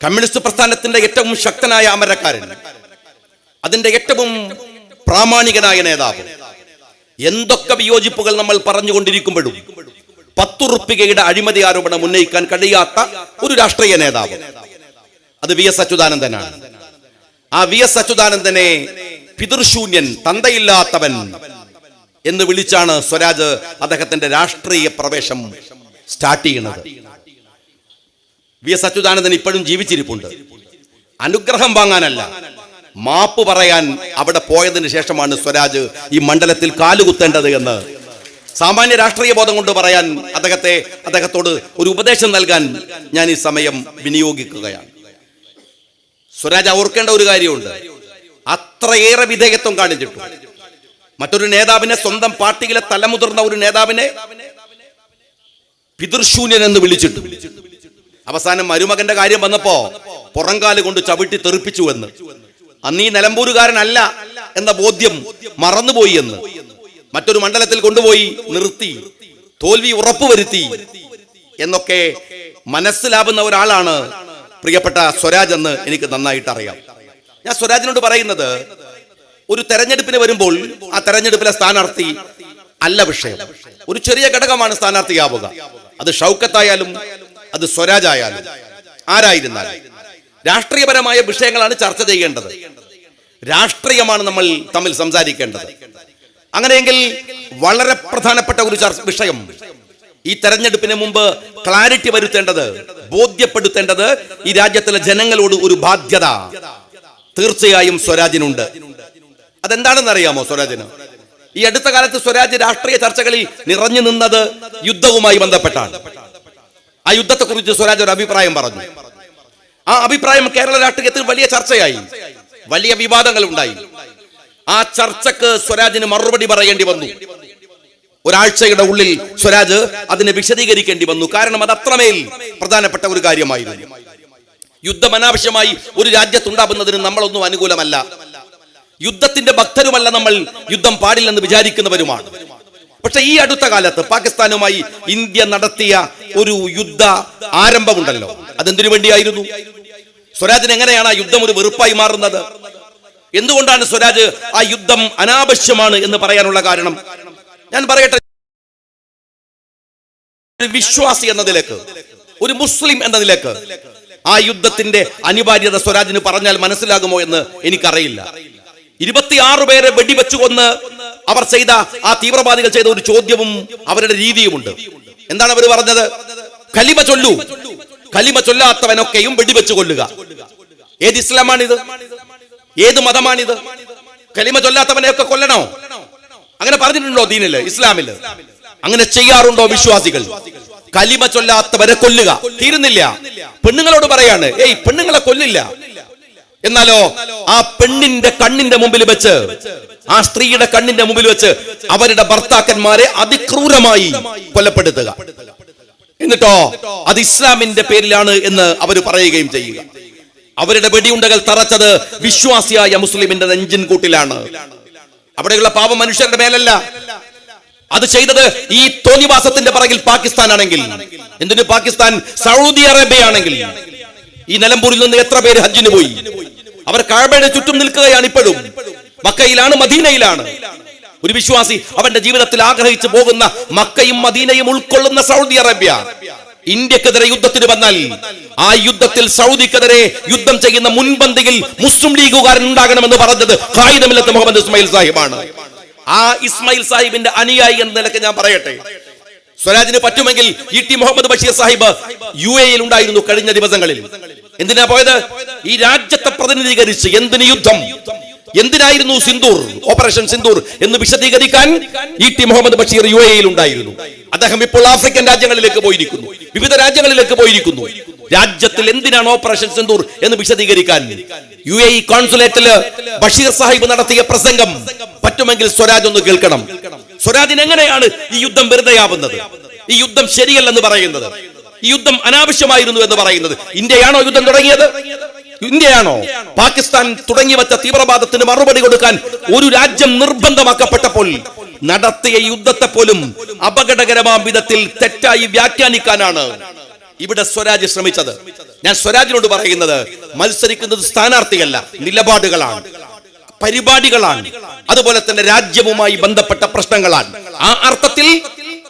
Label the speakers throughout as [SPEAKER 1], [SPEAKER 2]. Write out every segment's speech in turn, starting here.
[SPEAKER 1] Communist പ്രസ്ഥാനത്തിന്റെ ഏറ്റവും ശക്തനായ അമരക്കാരൻ, അതിന്റെ ഏറ്റവും പ്രാമാണികനായ നേതാവ്. എന്തൊക്കെ വിയോജിപ്പുകൾ നമ്മൾ പറഞ്ഞുകൊണ്ടിരിക്കുമ്പോഴും 10 റുപ്പികയുടെ അഴിമതി ആരോപണം ഉന്നയിക്കാൻ കഴിയാത്ത ഒരു രാഷ്ട്രീയ നേതാവ് അത് വി.എസ്. അച്യുതാനന്ദനാണ്. ആ വി.എസ്. അച്യുതാനന്ദനെ പിതൃശൂന്യൻ, തന്തയില്ലാത്തവൻ എന്ന് വിളിച്ചാണ് സ്വരാജ് അദ്ദേഹത്തിന്റെ രാഷ്ട്രീയ പ്രവേശം സ്റ്റാർട്ട് ചെയ്യുന്നത്. വി.എസ്. അച്യുതാനന്ദൻ ഇപ്പോഴും ജീവിച്ചിരിപ്പുണ്ട്. അനുഗ്രഹം വാങ്ങാനല്ല, മാപ്പ് പറയാൻ അവിടെ പോയതിന് ശേഷമാണ് സ്വരാജ് ഈ മണ്ഡലത്തിൽ കാലുകുത്തേണ്ടത് എന്ന് സാമാന്യ രാഷ്ട്രീയ ബോധം കൊണ്ട് പറയാൻ അദ്ദേഹത്തോട് ഒരു ഉപദേശം നൽകാൻ ഞാൻ ഈ സമയം വിനിയോഗിക്കുകയാണ്. സ്വരാജ് ഓർക്കേണ്ട ഒരു കാര്യമുണ്ട്. അത്രയേറെ വിധേയത്വം കാണിച്ചിട്ടു മറ്റൊരു നേതാവിനെ, സ്വന്തം പാർട്ടിയിലെ തലമുതിർന്ന ഒരു നേതാവിനെ പിതൃശൂന്യൻ എന്ന് വിളിച്ചിട്ടു. അവസാനം മരുമകന്റെ കാര്യം വന്നപ്പോ പുറംകാല് കൊണ്ട് ചവിട്ടി തെറിപ്പിച്ചു എന്ന്, അന്ന് ഈ നിലമ്പൂരുകാരനല്ല എന്ന ബോധ്യം മറന്നുപോയി എന്ന് മറ്റൊരു മണ്ഡലത്തിൽ കൊണ്ടുപോയി നിർത്തി തോൽവി ഉറപ്പുവരുത്തി എന്നൊക്കെ മനസ്സിലാവുന്ന ഒരാളാണ് പ്രിയപ്പെട്ട സ്വരാജ് എന്ന് എനിക്ക് നന്നായിട്ട് അറിയാം. ഞാൻ സ്വരാജിനോട് പറയുന്നത്, ഒരു തെരഞ്ഞെടുപ്പിന് വരുമ്പോൾ ആ തെരഞ്ഞെടുപ്പിലെ സ്ഥാനാർത്ഥി അല്ല വിഷയം. ഒരു ചെറിയ ഘടകമാണ് സ്ഥാനാർത്ഥിയാവുക. അത് ഷൗക്കത്തായാലും അത് സ്വരാജ് ആയാലും ആരായിരുന്നാലും രാഷ്ട്രീയപരമായ വിഷയങ്ങളാണ് ചർച്ച ചെയ്യേണ്ടത്. രാഷ്ട്രീയമാണ് നമ്മൾ തമ്മിൽ സംസാരിക്കേണ്ടത്. അങ്ങനെയെങ്കിൽ വളരെ പ്രധാനപ്പെട്ട ഒരു വിഷയം, ഈ തെരഞ്ഞെടുപ്പിന് മുമ്പ് ക്ലാരിറ്റി വരുത്തേണ്ടത്, ബോധ്യപ്പെടുത്തേണ്ടത് ഈ രാജ്യത്തിലെ ജനങ്ങളോട് ഒരു ബാധ്യത തീർച്ചയായും സ്വരാജിനുണ്ട്. അതെന്താണെന്ന് അറിയാമോ? സ്വരാജിന് ഈ അടുത്ത കാലത്ത് സ്വരാജ് രാഷ്ട്രീയ ചർച്ചകളിൽ നിറഞ്ഞു നിന്നത് യുദ്ധവുമായി ബന്ധപ്പെട്ടാണ്. ആ യുദ്ധത്തെക്കുറിച്ച് സ്വരാജ് ഒരു അഭിപ്രായം പറഞ്ഞു. ആ അഭിപ്രായം കേരള രാഷ്ട്രീയത്തിൽ വലിയ ചർച്ചയായി, വലിയ വിവാദങ്ങൾ ഉണ്ടായി. ആ ചർച്ചക്ക് സ്വരാജിന് മറുപടി പറയേണ്ടി വന്നു. ഒരാഴ്ചയുടെ ഉള്ളിൽ സ്വരാജ് അതിനെ വിശദീകരിക്കേണ്ടി വന്നു. കാരണം അത് അത്രമേൽ പ്രധാനപ്പെട്ട ഒരു കാര്യമായിരുന്നു. യുദ്ധം അനാവശ്യമായി ഒരു രാജ്യത്തുണ്ടാകുന്നതിന് നമ്മളൊന്നും അനുകൂലമല്ല. യുദ്ധത്തിന്റെ ഭക്തരുമല്ല നമ്മൾ, യുദ്ധം പാടില്ലെന്ന് വിചാരിക്കുന്നവരുമാണ്. പക്ഷെ ഈ അടുത്ത കാലത്ത് പാകിസ്ഥാനുമായി ഇന്ത്യ നടത്തിയ ഒരു യുദ്ധ ആരംഭമുണ്ടല്ലോ, അതെന്തിനു വേണ്ടിയായിരുന്നു? സ്വരാജിന് എങ്ങനെയാണ് ആ യുദ്ധം ഒരു വെറുപ്പായി മാറുന്നത്? എന്തുകൊണ്ടാണ് സ്വരാജ് ആ യുദ്ധം അനാവശ്യമാണ് എന്ന് പറയാനുള്ള കാരണം? ഞാൻ പറയട്ടെ, ഒരു വിശ്വാസി എന്ന നിലക്ക്, ഒരു മുസ്ലിം എന്ന നിലക്ക് ആ യുദ്ധത്തിന്റെ അനിവാര്യത സ്വരാജിന് പറഞ്ഞാൽ മനസ്സിലാകുമോ എന്ന് എനിക്കറിയില്ല. 26 പേരെ വെടിവെച്ചു കൊന്ന് അവർ ചെയ്ത ആ തീവ്രവാദികൾ ചെയ്ത ഒരു ചോദ്യവും അവരുടെ രീതിയുമുണ്ട്. എന്താണ് അവർ പറഞ്ഞത്? കലിമ ചൊല്ലൂ, കലിമ ചൊല്ലാത്തവനൊക്കെയും വെടിവെച്ചു കൊല്ലുക. ഏത് ഇസ്ലാമാണിത്? ഏത് മതമാണിത്? കലിമ ചൊല്ലാത്തവനെയൊക്കെ കൊല്ലണോ? അങ്ങനെ പറഞ്ഞിട്ടുണ്ടോ ദീനില്, ഇസ്ലാമില്? അങ്ങനെ ചെയ്യാറുണ്ടോ വിശ്വാസികൾ? കലിമ ചൊല്ലാത്തവരെ കൊല്ലുക. തീരുന്നില്ല, പെണ്ണുങ്ങളോട് പറയാണ്, ഏയ് പെണ്ണുങ്ങളെ കൊല്ലില്ല. എന്നാലോ ആ പെണ്ണിന്റെ കണ്ണിന്റെ മുമ്പിൽ വെച്ച്, ആ സ്ത്രീയുടെ കണ്ണിന്റെ മുമ്പിൽ വെച്ച് അവരുടെ ഭർത്താക്കന്മാരെ അതിക്രൂരമായി കൊലപ്പെടുത്തുക. എന്നിട്ടോ അത് ഇസ്ലാമിന്റെ പേരിലാണ് എന്ന് അവർ പറയുകയും ചെയ്യുക. അവരുടെ വെടിയുണ്ടകൾ തറച്ചത് വിശ്വാസിയായ മുസ്ലിമിന്റെ നെഞ്ചിൻ കൂട്ടിലാണ്. അവിടെയുള്ള പാവ മനുഷ്യരുടെ മേലല്ല. അത് ചെയ്തത് ഈ തോന്നിവാസത്തിന്റെ പിറകിൽ പാകിസ്ഥാൻ ആണെങ്കിൽ, എന്തിനു പാകിസ്ഥാൻ, സൗദി അറേബ്യ ആണെങ്കിൽ, ഈ നിലമ്പൂരിൽ നിന്ന് എത്ര പേര് ഹജ്ജിന് പോയി? അവർ കഅബയുടെ ചുറ്റും നിൽക്കുകയാണ് ഇപ്പോഴും. മക്കയിലാണ്, മദീനയിലാണ്. ഒരു വിശ്വാസി അവന്റെ ജീവിതത്തിൽ ആഗ്രഹിച്ചു പോകുന്ന മക്കയും മദീനയും ഉൾക്കൊള്ളുന്ന സൗദി അറേബ്യ ഇന്ത്യക്കെതിരെ യുദ്ധത്തിന് വന്നാൽ ആ യുദ്ധത്തിൽ സൗദിക്കെതിരെ യുദ്ധം ചെയ്യുന്ന മുൻപന്തിയിൽ മുസ്ലിം ലീഗുകാരൻ ഉണ്ടാകണമെന്ന് പറഞ്ഞത് ഖായിദ് മില്ലത്ത് മുഹമ്മദ് ഇസ്മായിൽ സാഹിബാണ്. ആ ഇസ്മായിൽ സാഹിബിന്റെ അനുയായി എന്ന നിലയ്ക്ക് ഞാൻ പറയട്ടെ, സ്വരാജിന് പറ്റുമെങ്കിൽ ഇ.ടി. മുഹമ്മദ് ബഷീർ സാഹിബ് UAE ഉണ്ടായിരുന്നു കഴിഞ്ഞ ദിവസങ്ങളിൽ. എന്തിനാ പോയത്? ഈ രാജ്യത്തെ പ്രതിനിധീകരിച്ച് എന്തിന് യുദ്ധം, എന്തിനായിരുന്നു സിന്ദൂർ, ഓപ്പറേഷൻ സിന്ദൂർ എന്ന് വിശദീകരിക്കാൻ ഇ.ടി. മുഹമ്മദ് ബഷീർ UAE ഉണ്ടായിരുന്നു. അദ്ദേഹം ഇപ്പോൾ ആഫ്രിക്കൻ രാജ്യങ്ങളിലേക്ക് പോയിരിക്കുന്നു, വിവിധ രാജ്യങ്ങളിലേക്ക് പോയിരിക്കുന്നു. രാജ്യത്തിൽ എന്തിനാണ് ഓപ്പറേഷൻ സിന്ദൂർ എന്ന് വിശദീകരിക്കാൻ UAE കോൺസുലേറ്റില് ബഷീർ സാഹിബ് നടത്തിയ പ്രസംഗം പറ്റുമെങ്കിൽ സ്വരാജ് ഒന്ന് കേൾക്കണം. സ്വരാജിന് എങ്ങനെയാണ് ഈ യുദ്ധം വെറുതെയാവുന്നത്, ഈ യുദ്ധം ശരിയല്ലെന്ന് പറയുന്നത്, ഈ യുദ്ധം അനാവശ്യമായിരുന്നു എന്ന് പറയുന്നത്? ഇന്ത്യയാണോ യുദ്ധം തുടങ്ങിയത്? ഇന്ത്യയാണോ? പാകിസ്ഥാൻ തുടങ്ങി വെച്ച തീവ്രവാദത്തിന് മറുപടി കൊടുക്കാൻ ഒരു രാജ്യം നിർബന്ധമാക്കപ്പെട്ടപ്പോൾ നടത്തിയ യുദ്ധത്തെ പോലും അപകടകരമായ വിധത്തിൽ തെറ്റായി വ്യാഖ്യാനിക്കാനാണ് ഇവിടെ സ്വരാജ് ശ്രമിച്ചത്. ഞാൻ സ്വരാജിനോട് പറയുന്നത്, മത്സരിക്കുന്നത് സ്ഥാനാർത്ഥിയല്ല, നിലപാടുകളാണ്, പരിപാടികളാണ്, അതുപോലെ തന്നെ രാജ്യവുമായി ബന്ധപ്പെട്ട പ്രശ്നങ്ങളാണ്. ആ അർത്ഥത്തിൽ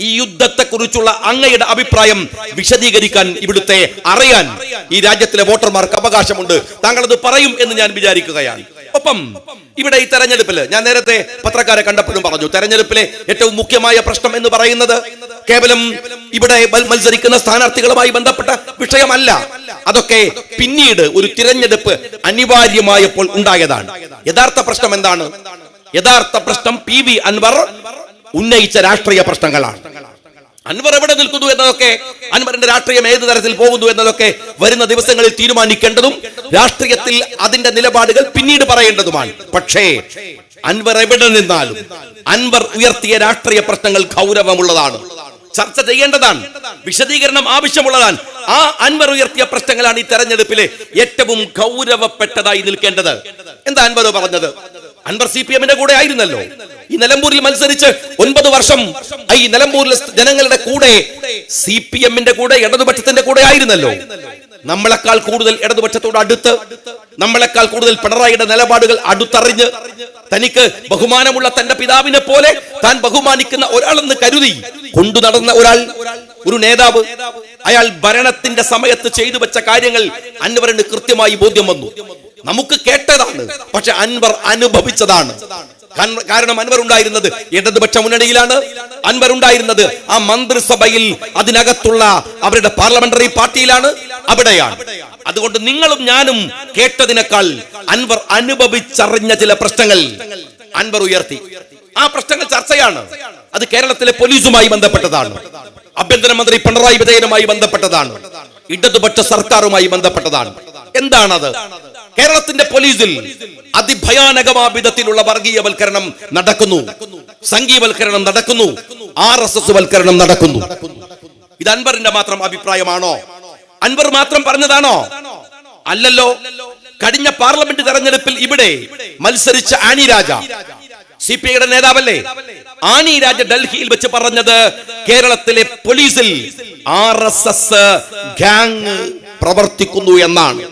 [SPEAKER 1] ഈ യുദ്ധത്തെക്കുറിച്ചുള്ള അങ്ങയുടെ അഭിപ്രായം വിശദീകരിക്കാൻ, ഇവിടുത്തെ അറിയാൻ ഈ രാജ്യത്തിലെ വോട്ടർമാർക്ക് അവകാശമുണ്ട്. താങ്കൾ അത് പറയും എന്ന് ഞാൻ വിചാരിക്കുകയാണ്. ഒപ്പം ഇവിടെ ഈ തെരഞ്ഞെടുപ്പിൽ ഞാൻ നേരത്തെ പത്രക്കാരെ കണ്ടപ്പോഴും പറഞ്ഞു, തെരഞ്ഞെടുപ്പിലെ ഏറ്റവും മുഖ്യമായ പ്രശ്നം എന്ന് പറയുന്നത് കേവലം ഇവിടെ മത്സരിക്കുന്ന സ്ഥാനാർത്ഥികളുമായി ബന്ധപ്പെട്ട വിഷയമല്ല. അതൊക്കെ പിന്നീട് ഒരു തിരഞ്ഞെടുപ്പ് അനിവാര്യമായപ്പോൾ ഉണ്ടായതാണ്. യഥാർത്ഥ പ്രശ്നം എന്താണ്? യഥാർത്ഥ പ്രശ്നം PV അൻവർ ഉന്നയിച്ച രാഷ്ട്രീയ പ്രശ്നങ്ങളാണ്. അൻവർ എവിടെ നിൽക്കുന്നു എന്നതൊക്കെ, അൻവറിന്റെ രാഷ്ട്രീയം ഏത് തരത്തിൽ പോകുന്നു എന്നതൊക്കെ വരുന്ന ദിവസങ്ങളിൽ തീരുമാനിക്കേണ്ടതും രാഷ്ട്രീയത്തിൽ അതിന്റെ നിലപാടുകൾ പിന്നീട് പറയേണ്ടതുമാണ്. പക്ഷേ അൻവർ എവിടെ നിന്നാലും അൻവർ ഉയർത്തിയ രാഷ്ട്രീയ പ്രശ്നങ്ങൾ ഗൗരവമുള്ളതാണ്, ചർച്ച ചെയ്യേണ്ടതാണ്, വിശദീകരണം ആവശ്യമുള്ളതാണ്. ആ അൻവർ ഉയർത്തിയ പ്രശ്നങ്ങളാണ് ഈ തെരഞ്ഞെടുപ്പിലെ ഏറ്റവും ഗൗരവപ്പെട്ടതായി നിൽക്കേണ്ടത്. എന്താ അൻവർ പറഞ്ഞത്? അൻവർ CPM-ന്റെ കൂടെ ആയിരുന്നല്ലോ. ഈ നിലമ്പൂരിൽ മത്സരിച്ച് 9 വർഷം ഈ നിലമ്പൂരിലെ ജനങ്ങളുടെ കൂടെ CPM-ന്റെ കൂടെ, ഇടതുപക്ഷത്തിന്റെ കൂടെ ആയിരുന്നല്ലോ. നമ്മളെക്കാൾ കൂടുതൽ ഇടതുപക്ഷത്തോട് അടുത്ത്, നമ്മളെക്കാൾ കൂടുതൽ പിണറായിയുടെ നിലപാടുകൾ അടുത്തറിഞ്ഞ്, തനിക്ക് ബഹുമാനമുള്ള തന്റെ പിതാവിനെ പോലെ താൻ ബഹുമാനിക്കുന്ന ഒരാളെന്ന് കരുതി കൊണ്ടു നടന്ന ഒരാൾ, ഒരു നേതാവ്, അയാൾ ഭരണത്തിന്റെ സമയത്ത് ചെയ്തു വെച്ച കാര്യങ്ങൾ അൻവറിന് കൃത്യമായി ബോധ്യം വന്നു. നമുക്ക് കേട്ടതാണ്, പക്ഷെ അൻവർ അനുഭവിച്ചതാണ്. കാരണം അൻവർ ഉണ്ടായിരുന്നത് ഇടതുപക്ഷ മുന്നണിയിലാണ്. അൻവർ ഉണ്ടായിരുന്നത് ആ മന്ത്രിസഭയിൽ, അതിനകത്തുള്ള അവരുടെ പാർലമെന്ററി പാർട്ടിയിലാണ്, അവിടെയാണ്. അതുകൊണ്ട് നിങ്ങളും ഞാനും കേട്ടതിനേക്കാൾ അൻവർ അനുഭവിച്ചറിഞ്ഞ ചില പ്രശ്നങ്ങൾ അൻവർ ഉയർത്തി. ആ പ്രശ്നങ്ങൾ ചർച്ചയാണ്. അത് കേരളത്തിലെ പോലീസുമായി ബന്ധപ്പെട്ടതാണ്, ആഭ്യന്തരമന്ത്രി പിണറായി വിജയനുമായി ബന്ധപ്പെട്ടതാണ്, ഇടതുപക്ഷ സർക്കാരുമായി ബന്ധപ്പെട്ടതാണ്. എന്താണത്? കേരളത്തിന്റെ പോലീസിൽ അതിഭയാനകമായ വിധത്തിലുള്ള വർഗീയവൽക്കരണം നടക്കുന്നു, സംഘീയവൽക്കരണം നടക്കുന്നു, RSS വൽക്കരണം നടക്കുന്നു. ഇത് അൻവറിന്റെ മാത്രം അഭിപ്രായമാണോ? അൻവർ മാത്രം പറഞ്ഞതാണോ? അല്ലല്ലോ. കഴിഞ്ഞ പാർലമെന്റ് തെരഞ്ഞെടുപ്പിൽ ഇവിടെ മത്സരിച്ച ആനി രാജ, CPI-യുടെ നേതാവല്ലേ? ആനി രാജ ഡൽഹിയിൽ വെച്ച് പറഞ്ഞത് കേരളത്തിലെ പോലീസിൽ RSS ഗാങ് പ്രവർത്തിക്കുന്നു എന്നാണ്.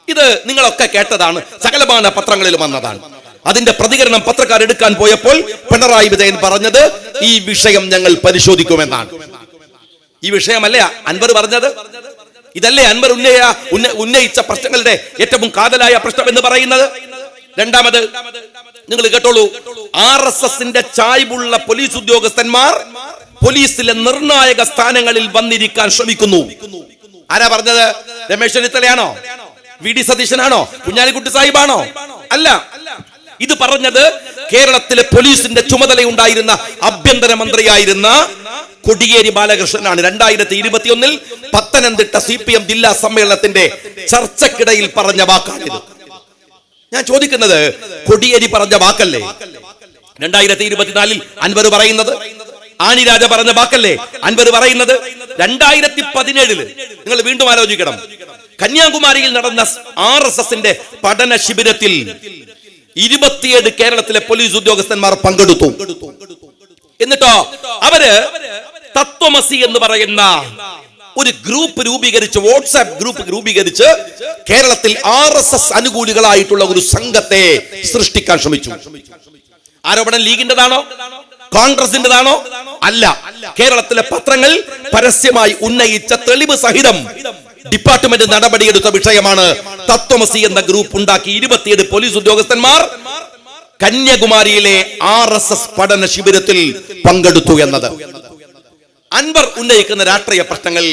[SPEAKER 1] ഇത് നിങ്ങളൊക്കെ കേട്ടതാണ്, സകലമാന പത്രങ്ങളിലും വന്നതാണ്. അതിന്റെ പ്രതികരണം പത്രക്കാർ എടുക്കാൻ പോയപ്പോൾ പിണറായി വിജയൻ പറഞ്ഞത് ഈ വിഷയം ഞങ്ങൾ പരിശോധിക്കുമെന്നാണ്. ഈ വിഷയമല്ലേ അൻവർ പറഞ്ഞത്? ഇതല്ലേ അൻവർ ഉന്നയിച്ച പ്രശ്നങ്ങളുടെ ഏറ്റവും കാതലായ പ്രശ്നം എന്ന് പറയുന്നത്? രണ്ടാമത് നിങ്ങൾ കേട്ടോളൂ, RSS-ന്റെ ചായ്വുള്ള പോലീസ് ഉദ്യോഗസ്ഥന്മാർ പോലീസിലെ നിർണായക സ്ഥാനങ്ങളിൽ വന്നിരിക്കാൻ ശ്രമിക്കുന്നു. ആരാ പറഞ്ഞത്? രമേശ് ചെന്നിത്തലയാണോ? VD സതീശനാണോ? കുഞ്ഞാലിക്കുട്ടി സാഹിബാണോ? അല്ല. ഇത് പറഞ്ഞത് കേരളത്തിലെ പോലീസിന്റെ ചുമതലയുണ്ടായിരുന്ന ആഭ്യന്തരമന്ത്രിയായിരുന്ന കോടിയേരി ബാലകൃഷ്ണനാണ്. 2021 പത്തനംതിട്ട CPM ജില്ലാ സമ്മേളനത്തിന്റെ ചർച്ചക്കിടയിൽ പറഞ്ഞ വാക്കാണിത്. ഞാൻ ചോദിക്കുന്നത്, കോടിയേരി പറഞ്ഞ വാക്കല്ലേ 2024 അൻവർ പറയുന്നത്? ആനി രാജ പറഞ്ഞ വാക്കല്ലേ അൻവർ പറയുന്നത്? 2017 നിങ്ങൾ വീണ്ടും ആലോചിക്കണം, കന്യാകുമാരിയിൽ നടന്ന RSS-ന്റെ പഠന ശിബിരത്തിൽ 27 കേരളത്തിലെ പോലീസ് ഉദ്യോഗസ്ഥന്മാർ പങ്കെടുത്തു. എന്നിട്ടോ അവര് തത്വമസി എന്ന് പറയുന്ന ഒരു ഗ്രൂപ്പ് രൂപീകരിച്ച്, വാട്സാപ്പ് ഗ്രൂപ്പ് രൂപീകരിച്ച് കേരളത്തിൽ RSS അനുകൂലികളായിട്ടുള്ള ഒരു സംഘത്തെ സൃഷ്ടിക്കാൻ ശ്രമിച്ചു. ആരോപണം ലീഗിന്റെതാണോ കോൺഗ്രസിന്റെതാണോ? അല്ല. കേരളത്തിലെ പത്രങ്ങൾ പരസ്യമായി ഉന്നയിച്ച തെളിവ് സഹിതം ഡിപ്പാർട്ട്മെന്റ് നടപടിയെടുത്ത വിഷയമാണ്. തത്വമസി എന്ന ഗ്രൂപ്പ് ഉണ്ടാക്കി 27 പോലീസ് ഉദ്യോഗസ്ഥന്മാർ കന്യാകുമാരിയിലെ RSS പഠന ശിബിരത്തിൽ പങ്കെടുത്തു എന്നത്. അൻവർ ഉന്നയിക്കുന്ന രാഷ്ട്രീയ പ്രശ്നങ്ങൾ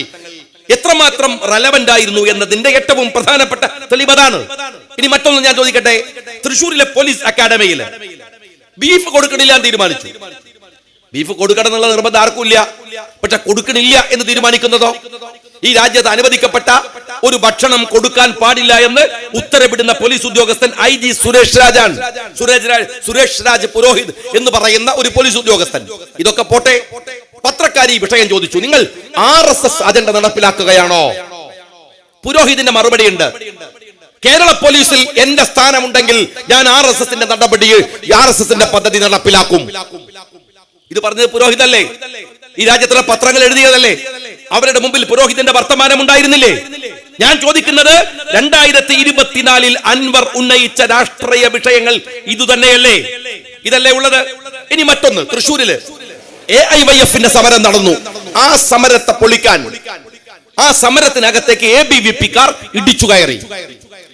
[SPEAKER 1] എത്രമാത്രം റെലവന്റ് ആയിരുന്നു എന്നതിന്റെ ഏറ്റവും പ്രധാനപ്പെട്ട തെളിവതാണ്. ഇനി മറ്റൊന്ന് ഞാൻ ചോദിക്കട്ടെ, തൃശ്ശൂരിലെ പോലീസ് അക്കാഡമിയിൽ ബീഫ് കൊടുക്കണില്ല എന്ന് തീരുമാനിച്ചു. ബീഫ് കൊടുക്കണം എന്നുള്ള നിർബന്ധം ആർക്കും ഇല്ല. പക്ഷെ കൊടുക്കണില്ല എന്ന് തീരുമാനിക്കുന്നതോ? ഈ രാജ്യത്ത് അനുവദിക്കപ്പെട്ട ഒരു ഭക്ഷണം കൊടുക്കാൻ പാടില്ല എന്ന് ഉത്തരവിടുന്ന പോലീസ് ഉദ്യോഗസ്ഥൻ IG സുരേഷ് രാജാണ്. സുരേഷ് രാജ് പുരോഹിത് എന്ന് പറയുന്ന ഒരു പോലീസ് ഉദ്യോഗസ്ഥൻ. ഇതൊക്കെ പോട്ടെ, പത്രക്കാരി വിഷയം ചോദിച്ചു, നിങ്ങൾ RSS അജണ്ട നടപ്പിലാക്കുകയാണോ? പുരോഹിതിന്റെ മറുപടി ഉണ്ട്, കേരള പോലീസിൽ എന്റെ സ്ഥാനമുണ്ടെങ്കിൽ ഞാൻ RSS-ന്റെ നടപടി, RSS-ന്റെ പദ്ധതി നടപ്പിലാക്കും. ഇത് പറഞ്ഞത് പുരോഹിതല്ലേ? ഈ രാജ്യത്തിലെ പത്രങ്ങൾ എഴുതിയതല്ലേ? അവരുടെ മുമ്പിൽ പുരോഹിതന്റെ വർത്തമാനം ഉണ്ടായിരുന്നില്ലേ? ഞാൻ ചോദിക്കുന്നത് 2024 അൻവർ ഉന്നയിച്ച രാഷ്ട്രീയ വിഷയങ്ങൾ ഇതുതന്നെയല്ലേ? ഇതല്ലേ ഉള്ളത്? ഇനി മറ്റൊന്ന്, തൃശ്ശൂരില് AIYF സമരം നടന്നു. ആ സമരത്തെ പൊളിക്കാൻ, ആ സമരത്തിനകത്തേക്ക് ABVP-ക്കാർ ഇടിച്ചു കയറി.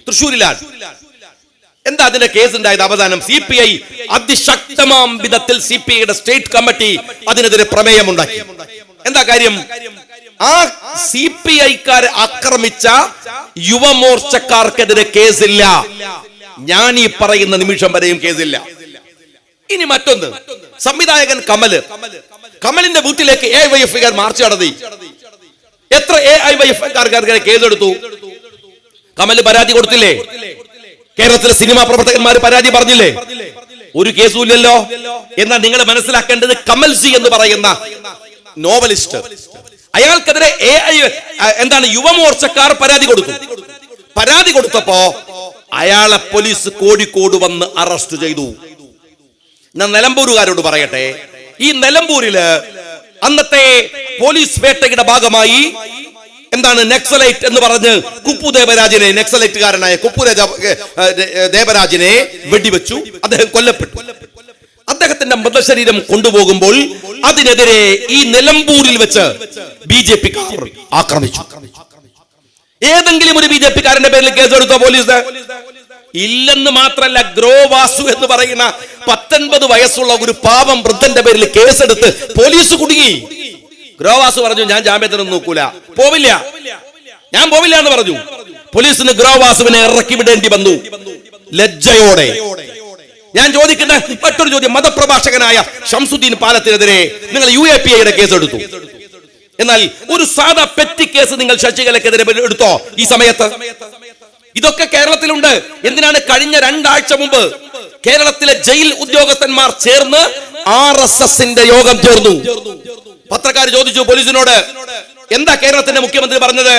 [SPEAKER 1] തൃശ്ശൂരിലാണ്. എന്താ അതിന്റെ കേസ് ഉണ്ടായത്? അവസാനം CPI അതിശക്തമാം വിധത്തിൽ CPIയുടെ സ്റ്റേറ്റ് കമ്മിറ്റി അതിനെതിരെ പ്രമേയമുണ്ടാക്കി. എന്താ കാര്യം? ആ CPI-ക്കാരെ ആക്രമിച്ച യുവമോർച്ചക്കാർക്കെതിരെ കേസില്ല. ഞാൻ ഈ പറയുന്ന നിമിഷം വരെയും കേസില്ല. ഇനി മറ്റൊന്ന്, സംവിധായകൻ കമലിന്റെ വീട്ടിലേക്ക് AIYF-കാർ മാർച്ച് നടത്തി. എത്ര AIYF-കാർക്കെതിരെ കേസെടുത്തു? കമൽ പരാതി കൊടുത്തില്ലേ? കേരളത്തിലെ സിനിമാ പ്രവർത്തകന്മാർ പരാതി പറഞ്ഞില്ലേ? ഒരു കേസും ഇല്ലല്ലോ. എന്നാൽ നിങ്ങൾ മനസ്സിലാക്കേണ്ടത്, കമൽ സി എന്ന് പറയുന്ന നോവലിസ്റ്റ്, അയാൾക്കെതിരെ യുവമോർച്ചക്കാർ പരാതി കൊടുത്തു. പരാതി കൊടുത്തപ്പോ അയാളെ പോലീസ് കോഴിക്കോട് വന്ന് അറസ്റ്റ് ചെയ്തു. ഞാൻ നിലമ്പൂരുകാരോട് പറയട്ടെ, ഈ നിലമ്പൂരില് അന്നത്തെ പോലീസ് വേട്ടയുടെ ഭാഗമായി നക്സലൈറ്റ് എന്ന് പറഞ്ഞ് കുപ്പു ദേവരാജിനെ, നക്സലൈറ്റുകാരനായ കുപ്പു ദേവരാജിനെ വെടിവെച്ചു. അദ്ദേഹം കൊല്ലപ്പെട്ടു. അദ്ദേഹത്തിന്റെ മൃതശരീരം കൊണ്ടുപോകുമ്പോൾ അതിനെതിരെ ഈ നിലമ്പൂരിൽ വെച്ച് BJP-ക്കാർ ആക്രമിച്ചു. ഏതെങ്കിലും ഒരു BJP-കാരന്റെ പേരിൽ കേസെടുത്തോ പോലീസ്? ഇല്ലെന്ന് മാത്രല്ല, ഗ്രോവാസു എന്ന് പറയുന്ന 19 വയസ്സുള്ള ഒരു പാവം വൃദ്ധന്റെ പേരിൽ കേസെടുത്ത് പോലീസ് കുടുങ്ങി. ഗ്രോവാസു പറഞ്ഞു, ഞാൻ ജാമ്യത്തിനൊന്നും നോക്കൂല, ഞാൻ പോവില്ല എന്ന് പറഞ്ഞു. പോലീസിന് ഗ്രോവാസുവിനെ ഇറക്കി വിടേണ്ടി വന്നു ലജ്ജയോടെ. ഞാൻ ചോദിക്കുന്ന മറ്റൊരു ചോദ്യം, മതപ്രഭാഷകനായ ഷംസുദ്ദീൻ പാലത്തിനെതിരെ നിങ്ങൾ UAPA-യുടെ കേസെടുത്തു. എന്നാൽ ഒരു സാധാ പെറ്റി കേസ് നിങ്ങൾ ശശികലക്കെതിരെ എടുത്തോ ഈ സമയത്ത്? ഇതൊക്കെ കേരളത്തിലുണ്ട്. എന്തിനാണ് കഴിഞ്ഞ 2 ആഴ്ച മുമ്പ് കേരളത്തിലെ ജയിൽ ഉദ്യോഗസ്ഥന്മാർ ചേർന്ന് RSSന്റെ യോഗം ചേർന്നു. പത്രക്കാർ ചോദിച്ചു പോലീസിനോട്, എന്താ കേരളത്തിന്റെ മുഖ്യമന്ത്രി പറഞ്ഞത്?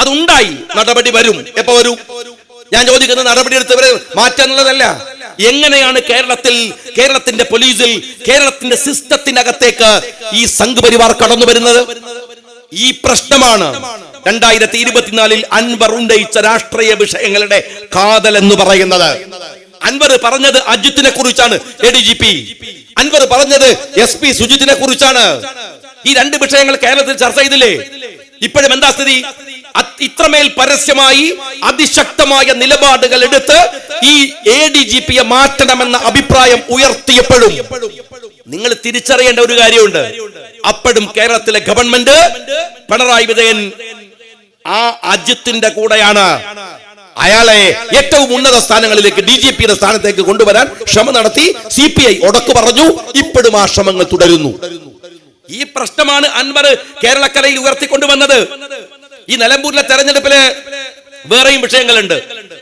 [SPEAKER 1] അതുണ്ടായി, നടപടി വരും. എപ്പോ വരും? ഞാൻ ചോദിക്കുന്നത്, നടപടി എടുത്തവരെ മാറ്റാനുള്ളതല്ല, എങ്ങനെയാണ് കേരളത്തിന്റെ പോലീസിൽ, കേരളത്തിന്റെ സിസ്റ്റത്തിനകത്തേക്ക് ഈ സംഘ് പരിവാർ കടന്നു വരുന്നത്? ഈ പ്രശ്നമാണ് 2024 അൻവർ ഉന്നയിച്ച രാഷ്ട്രീയ വിഷയങ്ങളുടെ കാതൽ എന്ന് പറയുന്നത്. അൻവർ പറഞ്ഞത് അജിത്തിനെ കുറിച്ചാണ്, ADGP. അൻവർ പറഞ്ഞത് SP സുജിത്തിനെ കുറിച്ചാണ്. ഈ 2 വിഷയങ്ങൾ കേരളത്തിൽ ചർച്ച ചെയ്തില്ലേ? ഇപ്പോഴും എന്താ സ്ഥിതി? ഇത്രമേൽ പരസ്യമായി അതിശക്തമായ നിലപാടുകൾ എടുത്ത് ഈ ADGP-യെ മാറ്റണമെന്ന അഭിപ്രായം ഉയർത്തിയപ്പോഴും നിങ്ങൾ തിരിച്ചറിയേണ്ട ഒരു കാര്യമുണ്ട്. അപ്പോഴും കേരളത്തിലെ ഗവൺമെന്റ്, പിണറായി വിജയൻ ആ അജിത്തിന്റെ കൂടെയാണ്. അയാളെ ഏറ്റവും ഉന്നത സ്ഥാനങ്ങളിലേക്ക്, DGP-യുടെ സ്ഥാനത്തേക്ക് കൊണ്ടുവരാൻ ശ്രമം നടത്തി. CPI ഉടക്കു പറഞ്ഞു. ഇപ്പോഴും ആ ശ്രമങ്ങൾ തുടരുന്നു. ഈ പ്രശ്നമാണ് അൻവർ കേരളക്കരയിൽ ഉയർത്തിക്കൊണ്ടുവന്നത്. ഈ നിലമ്പൂരിലെ തെരഞ്ഞെടുപ്പില് വേറെയും വിഷയങ്ങളുണ്ട്.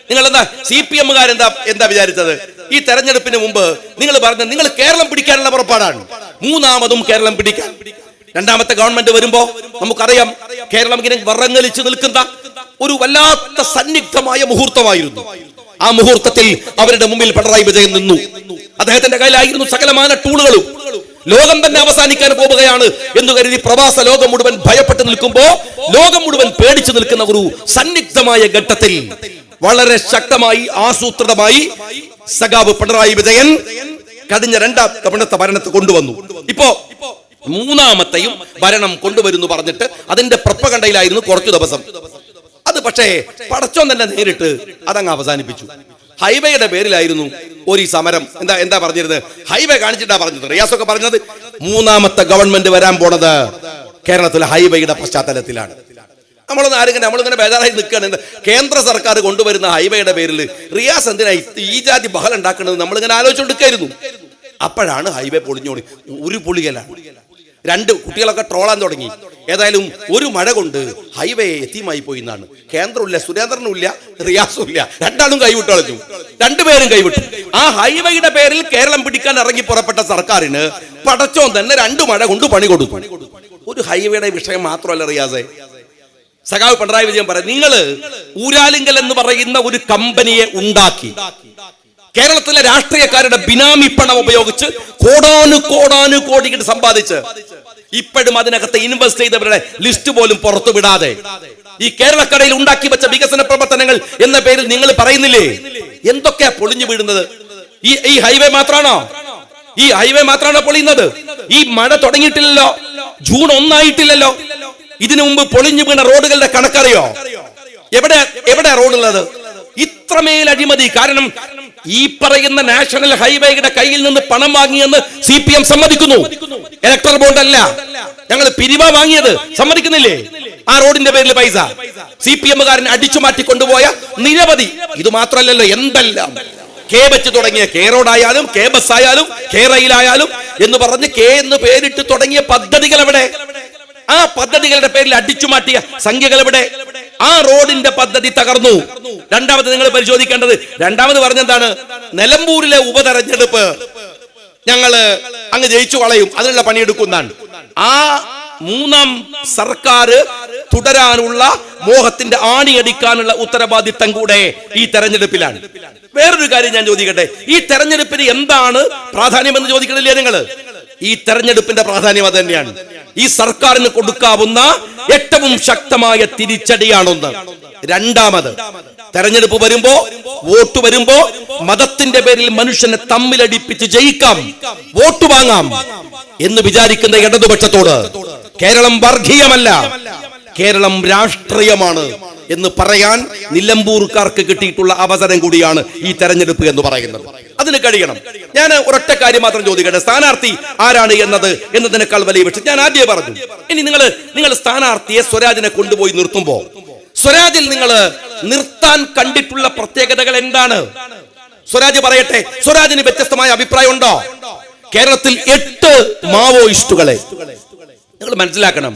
[SPEAKER 1] നിങ്ങൾ CPM-കാരെന്താ വിചാരിച്ചത്? ഈ തെരഞ്ഞെടുപ്പിന് മുമ്പ് നിങ്ങൾ പറഞ്ഞ, നിങ്ങൾ കേരളം പിടിക്കാനുള്ള പുറപ്പാടാണ്. മൂന്നാമതും കേരളം പിടിക്കാൻ. രണ്ടാമത്തെ ഗവൺമെന്റ് വരുമ്പോ നമുക്കറിയാം, കേരളം ഇങ്ങനെ വറങ്ങലിച്ചു നിൽക്കുന്ന ഒരു വല്ലാത്ത സന്നിഗ്ധമായ മുഹൂർത്തമായിരുന്നു. ആ മുഹൂർത്തത്തിൽ അവരുടെ മുമ്പിൽ പിണറായി വിജയൻ നിന്നു. അദ്ദേഹത്തിന്റെ കയ്യിലായിരുന്നു സകലമാന ടൂളുകളും. ലോകം തന്നെ അവസാനിക്കാൻ പോവുകയാണ് എന്ന് കരുതി പ്രവാസ ലോകം മുഴുവൻ ഭയപ്പെട്ട് നിൽക്കുമ്പോ, ലോകം മുഴുവൻ പേടിച്ചു നിൽക്കുന്ന ഒരു സന്നിഗ്ധമായ ഘട്ടത്തിൽ വളരെ ശക്തമായി ആസൂത്രിതമായി സഖാവ് പിണറായി വിജയൻ കഴിഞ്ഞ 2ാം തവണത്തെ ഭരണത്തെ കൊണ്ടുവന്നു. ഇപ്പോ 3ാമത്തെയും ഭരണം കൊണ്ടുവരുന്നു പറഞ്ഞിട്ട് അതിന്റെ പ്രൊപ്പഗണ്ടയിലായിരുന്നു കുറച്ചു ദിവസം. അത് പക്ഷേ പടച്ചോൻ തന്നെ നേരിട്ട് അതങ്ങ് അവസാനിപ്പിച്ചു. ഹൈവേയുടെ പേരിലായിരുന്നു ഒരു സമരം. എന്താ പറഞ്ഞിരുന്നത്? ഹൈവേ കാണിച്ചിട്ടാ പറഞ്ഞത്. റിയാസൊക്കെ പറഞ്ഞത് 3ാമത്തെ ഗവൺമെന്റ് വരാൻ പോണത് കേരളത്തിലെ ഹൈവേയുടെ പശ്ചാത്തലത്തിലാണ്. നമ്മളിങ്ങനെ ബേജാറായി നിൽക്കുകയാണ്. കേന്ദ്ര സർക്കാർ കൊണ്ടുവരുന്ന ഹൈവേയുടെ പേരിൽ റിയാസ് എന്തിനാ ഈ ജാതി ബഹളം ഉണ്ടാക്കുന്നത് നമ്മളിങ്ങനെ ആലോചിച്ചുകൊണ്ടിരിക്കായിരുന്നു. അപ്പോഴാണ് ഹൈവേ പൊളിഞ്ഞോടി. ഒരു പൊളികലാണ്. 2 കുട്ടികളൊക്കെ ട്രോളാൻ തുടങ്ങി. ഏതായാലും ഒരു മഴ കൊണ്ട് ഹൈവേ എത്തിയുമായി പോയി എന്നാണ്. കേന്ദ്രമില്ല, സുരേന്ദ്രനും ഇല്ല, റിയാസും ഇല്ല. രണ്ടാളും കൈവിട്ട് കളഞ്ഞു. 2 പേരും കൈവിട്ടു. ആ ഹൈവേയുടെ പേരിൽ കേരളം പിടിക്കാൻ ഇറങ്ങി പുറപ്പെട്ട സർക്കാരിന് പടച്ചോൻ തന്നെ 2 മഴ കൊണ്ട് പണി കൊടുത്തു. ഒരു ഹൈവേയുടെ വിഷയം മാത്രമല്ല റിയാസെ, സഖാവ് പിണറായി വിജയൻ പറയാം, നിങ്ങള് ഊരാലിങ്കൽ എന്ന് പറയുന്ന ഒരു കമ്പനിയെ ഉണ്ടാക്കി കേരളത്തിലെ രാഷ്ട്രീയക്കാരുടെ ബിനാമി പണം ഉപയോഗിച്ച് കോടാനുകോടി സമ്പാദിച്ച് ഇപ്പോഴും അതിനകത്ത് ഇൻവെസ്റ്റ് ചെയ്തവരുടെ ലിസ്റ്റ് പോലും പുറത്തു വിടാതെ ഈ കേരളക്കടയിൽ ഉണ്ടാക്കി വെച്ച വികസന പ്രവർത്തനങ്ങൾ എന്ന പേരിൽ നിങ്ങൾ പറയുന്നില്ലേ? എന്തൊക്കെയാ പൊളിഞ്ഞു വീഴുന്നത്? ഈ ഹൈവേ മാത്രമാണോ? ഈ ഹൈവേ മാത്രമാണോ പൊളിയുന്നത്? ഈ മഴ തുടങ്ങിയിട്ടില്ലല്ലോ, ജൂൺ 1 ആയിട്ടില്ലല്ലോ. ഇതിനു മുമ്പ് പൊളിഞ്ഞു വീണ റോഡുകളുടെ കണക്കറിയോ? എവിടെ റോഡുള്ളത്? ഇത്രമേൽ അഴിമതി. കാരണം ഈ പറയുന്ന നാഷണൽ ഹൈവേയുടെ കയ്യിൽ നിന്ന് പണം വാങ്ങിയെന്ന് CPM സമ്മതിക്കുന്നു. ഇലക്ട്രൽ ബോണ്ട് അല്ല, ഞങ്ങൾ പിരിവ വാങ്ങിയത് സമ്മതിക്കുന്നില്ലേ? ആ റോഡിന്റെ പേരിൽ പൈസ CPM-കാരൻ അടിച്ചു മാറ്റി കൊണ്ടുപോയ നിരവധി. ഇത് മാത്രമല്ലല്ലോ, എന്തെല്ലാം കെ വെച്ച് തുടങ്ങിയ കെ റോഡായാലും കെ ബസ് ആയാലും കെ റെയിലായാലും എന്ന് പറഞ്ഞ് കെ എന്ന് പേരിട്ട് തുടങ്ങിയ പദ്ധതികൾ എവിടെ? ആ പദ്ധതികളുടെ പേരിൽ അടിച്ചു മാറ്റിയ സംഖ്യകൾ എവിടെ? ആ റോഡിന്റെ പദ്ധതി തകർന്നു. രണ്ടാമത് നിങ്ങൾ പരിശോധിക്കേണ്ടത്, രണ്ടാമത് പറഞ്ഞെന്താണ്? നിലമ്പൂരിലെ ഉപതെരഞ്ഞെടുപ്പ് ഞങ്ങള് അങ്ങ് ജയിച്ചു കളയും, അതിനുള്ള പണിയെടുക്കുന്നതാണ്. ആ മൂന്നാം സർക്കാർ തുടരാനുള്ള മോഹത്തിന്റെ ആണിയടിക്കാനുള്ള ഉത്തരവാദിത്തം കൂടെ ഈ തെരഞ്ഞെടുപ്പിലാണ്. വേറൊരു കാര്യം ഞാൻ ചോദിക്കട്ടെ, ഈ തെരഞ്ഞെടുപ്പിന് എന്താണ് പ്രാധാന്യം എന്ന് ചോദിക്കണില്ലേ നിങ്ങൾ? ഈ തെരഞ്ഞെടുപ്പിന്റെ പ്രാധാന്യം അത് തന്നെയാണ്. ഈ സർക്കാരിന് കൊടുക്കാവുന്ന ഏറ്റവും ശക്തമായ തിരിച്ചടിയാണൊന്ന്. രണ്ടാമത്, തെരഞ്ഞെടുപ്പ് വരുമ്പോ, വോട്ട് വരുമ്പോ മതത്തിന്റെ പേരിൽ മനുഷ്യനെ തമ്മിലടിപ്പിച്ച് ജയിക്കാം, വോട്ട് വാങ്ങാം എന്ന് വിചാരിക്കുന്ന ഇടതുപക്ഷത്തോട് കേരളം വർഗീയമല്ല, കേരളം രാഷ്ട്രീയമാണ് എന്ന് പറയാൻ നിലമ്പൂർക്കാർക്ക് കിട്ടിയിട്ടുള്ള അവസരം കൂടിയാണ് ഈ തെരഞ്ഞെടുപ്പ് എന്ന് പറയുന്നത്. അതിന് കഴിയണം. ഞാൻ ഒരൊറ്റ കാര്യം മാത്രം ചോദിക്കട്ടെ, സ്ഥാനാർത്ഥി ആരാണ് എന്നതിനേക്കാൾ വലിയ വിഷയം ഞാൻ ആദ്യമേ പറഞ്ഞു. ഇനി നിങ്ങൾ സ്ഥാനാർത്ഥിയെ സ്വരാജിനെ കൊണ്ടുപോയി നിർത്തുമ്പോ സ്വരാജിൽ നിങ്ങൾ നിർത്താൻ കണ്ടിട്ടുള്ള പ്രത്യേകതകൾ എന്താണ്? സ്വരാജ് പറയട്ടെ. സ്വരാജിന് വ്യത്യസ്തമായ അഭിപ്രായം ഉണ്ടോ? കേരളത്തിൽ 8 മാവോയിസ്റ്റുകളെ നിങ്ങൾ മനസ്സിലാക്കണം.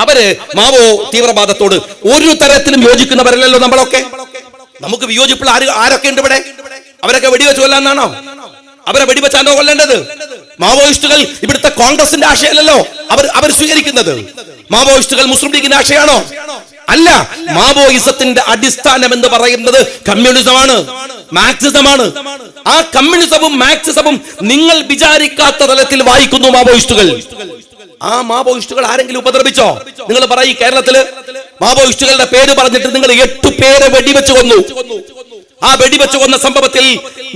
[SPEAKER 1] അവര് മാവോ തീവ്രവാദത്തോട് ഒരു തരത്തിലും യോജിക്കുന്നവരല്ലല്ലോ നമ്മളൊക്കെ. നമുക്ക് വിയോജിപ്പുള്ള ആരൊക്കെ ഉണ്ട് ഇവിടെ? അവരൊക്കെ വെടിവെച്ച് കൊല്ലാന്നാണോ? അവരെ വെടിവെച്ചാണോ കൊല്ലേണ്ടത്? മാവോയിസ്റ്റുകൾ ഇവിടുത്തെ കോൺഗ്രസിന്റെ ആശയമല്ലല്ലോ അവർ സ്വീകരിക്കുന്നത്. മാവോയിസ്റ്റുകൾ മുസ്ലിം ലീഗിന്റെ ആശയമാണോ? അല്ല. മാവോയിസത്തിന്റെ അടിസ്ഥാനം എന്ന് പറയുന്നത് കമ്മ്യൂണിസമാണ്, മാർക്സിസമാണ്. ആ കമ്മ്യൂണിസവും മാർക്സിസവും നിങ്ങൾ വിചാരിക്കാത്ത തലത്തിൽ വായിക്കുന്നു മാവോയിസ്റ്റുകൾ. ആ മാവോയിസ്റ്റുകൾ ആരെങ്കിലും ഉപദ്രവിച്ചോ? നിങ്ങൾ പറയും, കേരളത്തില് മാവോയിസ്റ്റുകളുടെ പേര് പറഞ്ഞിട്ട് നിങ്ങൾ 8 പേരെ വെടിവെച്ച് കൊന്നു. ആ വെടിവെച്ച് കൊന്ന സംഭവത്തിൽ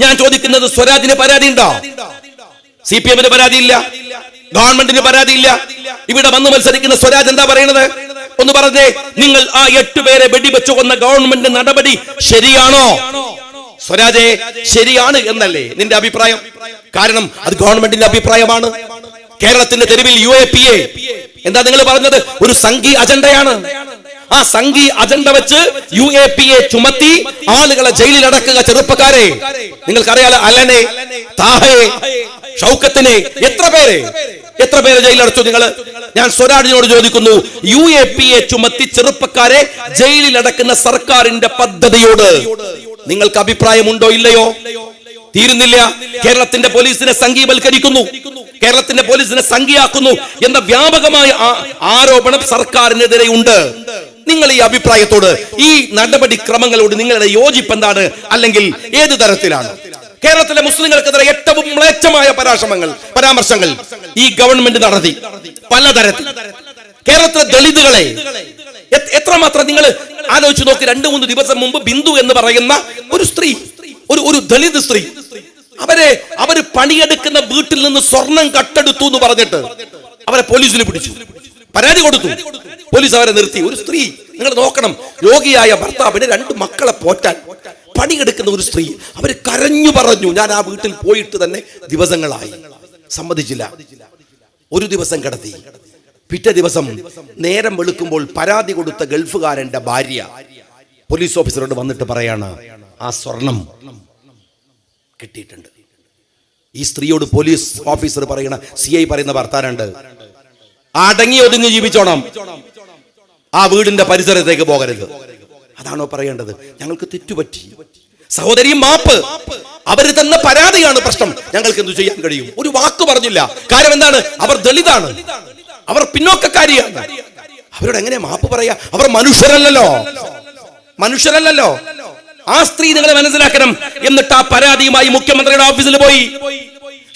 [SPEAKER 1] ഞാൻ ചോദിക്കുന്നത്, സ്വരാജിന് പരാതി ഉണ്ടോ? CPM-ന് പരാതിയില്ല, ഗവൺമെന്റിന് പരാതിയില്ല. ഇവിടെ വന്ന് മത്സരിക്കുന്ന സ്വരാജ് എന്താ പറയുന്നത്? ഒന്ന് പറഞ്ഞേ, നിങ്ങൾ ആ 8 പേരെ വെടിവെച്ച് കൊന്ന ഗവൺമെന്റ് നടപടി ശരിയാണോ? സ്വരാജെ, ശരിയാണ് എന്നല്ലേ നിന്റെ അഭിപ്രായം? കാരണം അത് ഗവൺമെന്റിന്റെ അഭിപ്രായമാണ്. കേരളത്തിന്റെ തെരുവിൽ UAPA എന്താ നിങ്ങൾ പറഞ്ഞത്? ഒരു സംഘീയ അജണ്ടയാണ്. ആ സംഘീയ അജണ്ട വെച്ച് UAPA ചുമത്തി ആളുകളെ ജയിലിൽ അടക്കുക. ചെറുപ്പക്കാരെ നിങ്ങൾക്കറിയാലോ, അലനെ, താഹയെ, ഷൗക്കത്തിനെ, എത്ര പേരെ ജയിലടച്ചു നിങ്ങൾ? ഞാൻ സ്വരാജിനോട് ചോദിക്കുന്നു, UAPA ചുമത്തി ചെറുപ്പക്കാരെ ജയിലിൽ അടക്കുന്ന സർക്കാരിന്റെ പദ്ധതിയോട് നിങ്ങൾക്ക് അഭിപ്രായമുണ്ടോ ഇല്ലയോ? തീരുന്നില്ല. കേരളത്തിന്റെ പോലീസിനെ സംഘീവൽക്കരിക്കുന്നു, കേരളത്തിന്റെ പോലീസിനെ സംഘീയാക്കുന്നു എന്ന വ്യാപകമായ ആരോപണം സർക്കാരിനെതിരെ ഉണ്ട്. നിങ്ങൾ ഈ അഭിപ്രായത്തോട്, ഈ നടപടിക്രമങ്ങളോട് നിങ്ങളുടെ യോജിപ്പ് എന്താണ്? അല്ലെങ്കിൽ ഏത് തരത്തിലാണ്? കേരളത്തിലെ മുസ്ലിങ്ങൾക്കെതിരെ ഏറ്റവും മ്ലേച്ഛമായ പരാമർശങ്ങൾ ഈ ഗവൺമെന്റ് നടത്തി പലതരത്തിൽ. കേരളത്തിലെ ദളിതുകളെ എത്രമാത്രം നിങ്ങൾ ആലോചിച്ച് നോക്കി. 2-3 ദിവസം മുമ്പ് ബിന്ദു എന്ന് പറയുന്ന ഒരു സ്ത്രീ, ഒരു ദളിത് സ്ത്രീ, അവര് പണിയെടുക്കുന്ന വീട്ടിൽ നിന്ന് സ്വർണം കട്ടെടുത്തു എന്ന് പറഞ്ഞിട്ട് അവരെ പോലീസിൽ പിടിച്ചു, പരാതി കൊടുത്തു. പോലീസ് അവരെ നിർത്തി. ഒരു സ്ത്രീ, നിങ്ങൾ നോക്കണം, രോഗിയായ ഭർത്താവിന് 2 മക്കളെ പോറ്റാൻ പണിയെടുക്കുന്ന ഒരു സ്ത്രീ, അവര് കരഞ്ഞു പറഞ്ഞു, ഞാൻ ആ വീട്ടിൽ പോയിട്ട് തന്നെ ദിവസങ്ങളായി, സമ്മതിച്ചില്ല. ഒരു ദിവസം കിടത്തി. പിറ്റേ ദിവസം നേരം വെളുക്കുമ്പോൾ പരാതി കൊടുത്ത ഗൾഫുകാരന്റെ ഭാര്യ പോലീസ് ഓഫീസറോട് വന്നിട്ട് പറയാണ്, ആ സ്വർണം കിട്ടിയിട്ടുണ്ട്. ഈ സ്ത്രീയോട് പോലീസ് ഓഫീസർ പറയണ, CI പറയുന്ന വർത്താനുണ്ട്, അടങ്ങി ഒതുങ്ങി ജീവിച്ചോണം, ആ വീടിന്റെ പരിസരത്തേക്ക് പോകരുത്. അതാണോ പറയേണ്ടത്? ഞങ്ങൾക്ക് തെറ്റുപറ്റി, സഹോദരി മാപ്പ്. അവര് തന്ന പരാതിയാണ് പ്രശ്നം, ഞങ്ങൾക്ക് എന്തു ചെയ്യാൻ കഴിയും? ഒരു വാക്ക് പറഞ്ഞില്ല. കാര്യം എന്താണ്? അവർ ദളിതാണ്, അവർ പിന്നോക്കക്കാരിയാണ്. അവരോട് എങ്ങനെ മാപ്പ് പറയാ? അവർ മനുഷ്യരല്ലല്ലോ. ആ സ്ത്രീ നിങ്ങളെ മനസ്സിലാക്കണം. എന്നിട്ട് ആ പരാതിയുമായി മുഖ്യമന്ത്രിയുടെ ഓഫീസിൽ പോയി.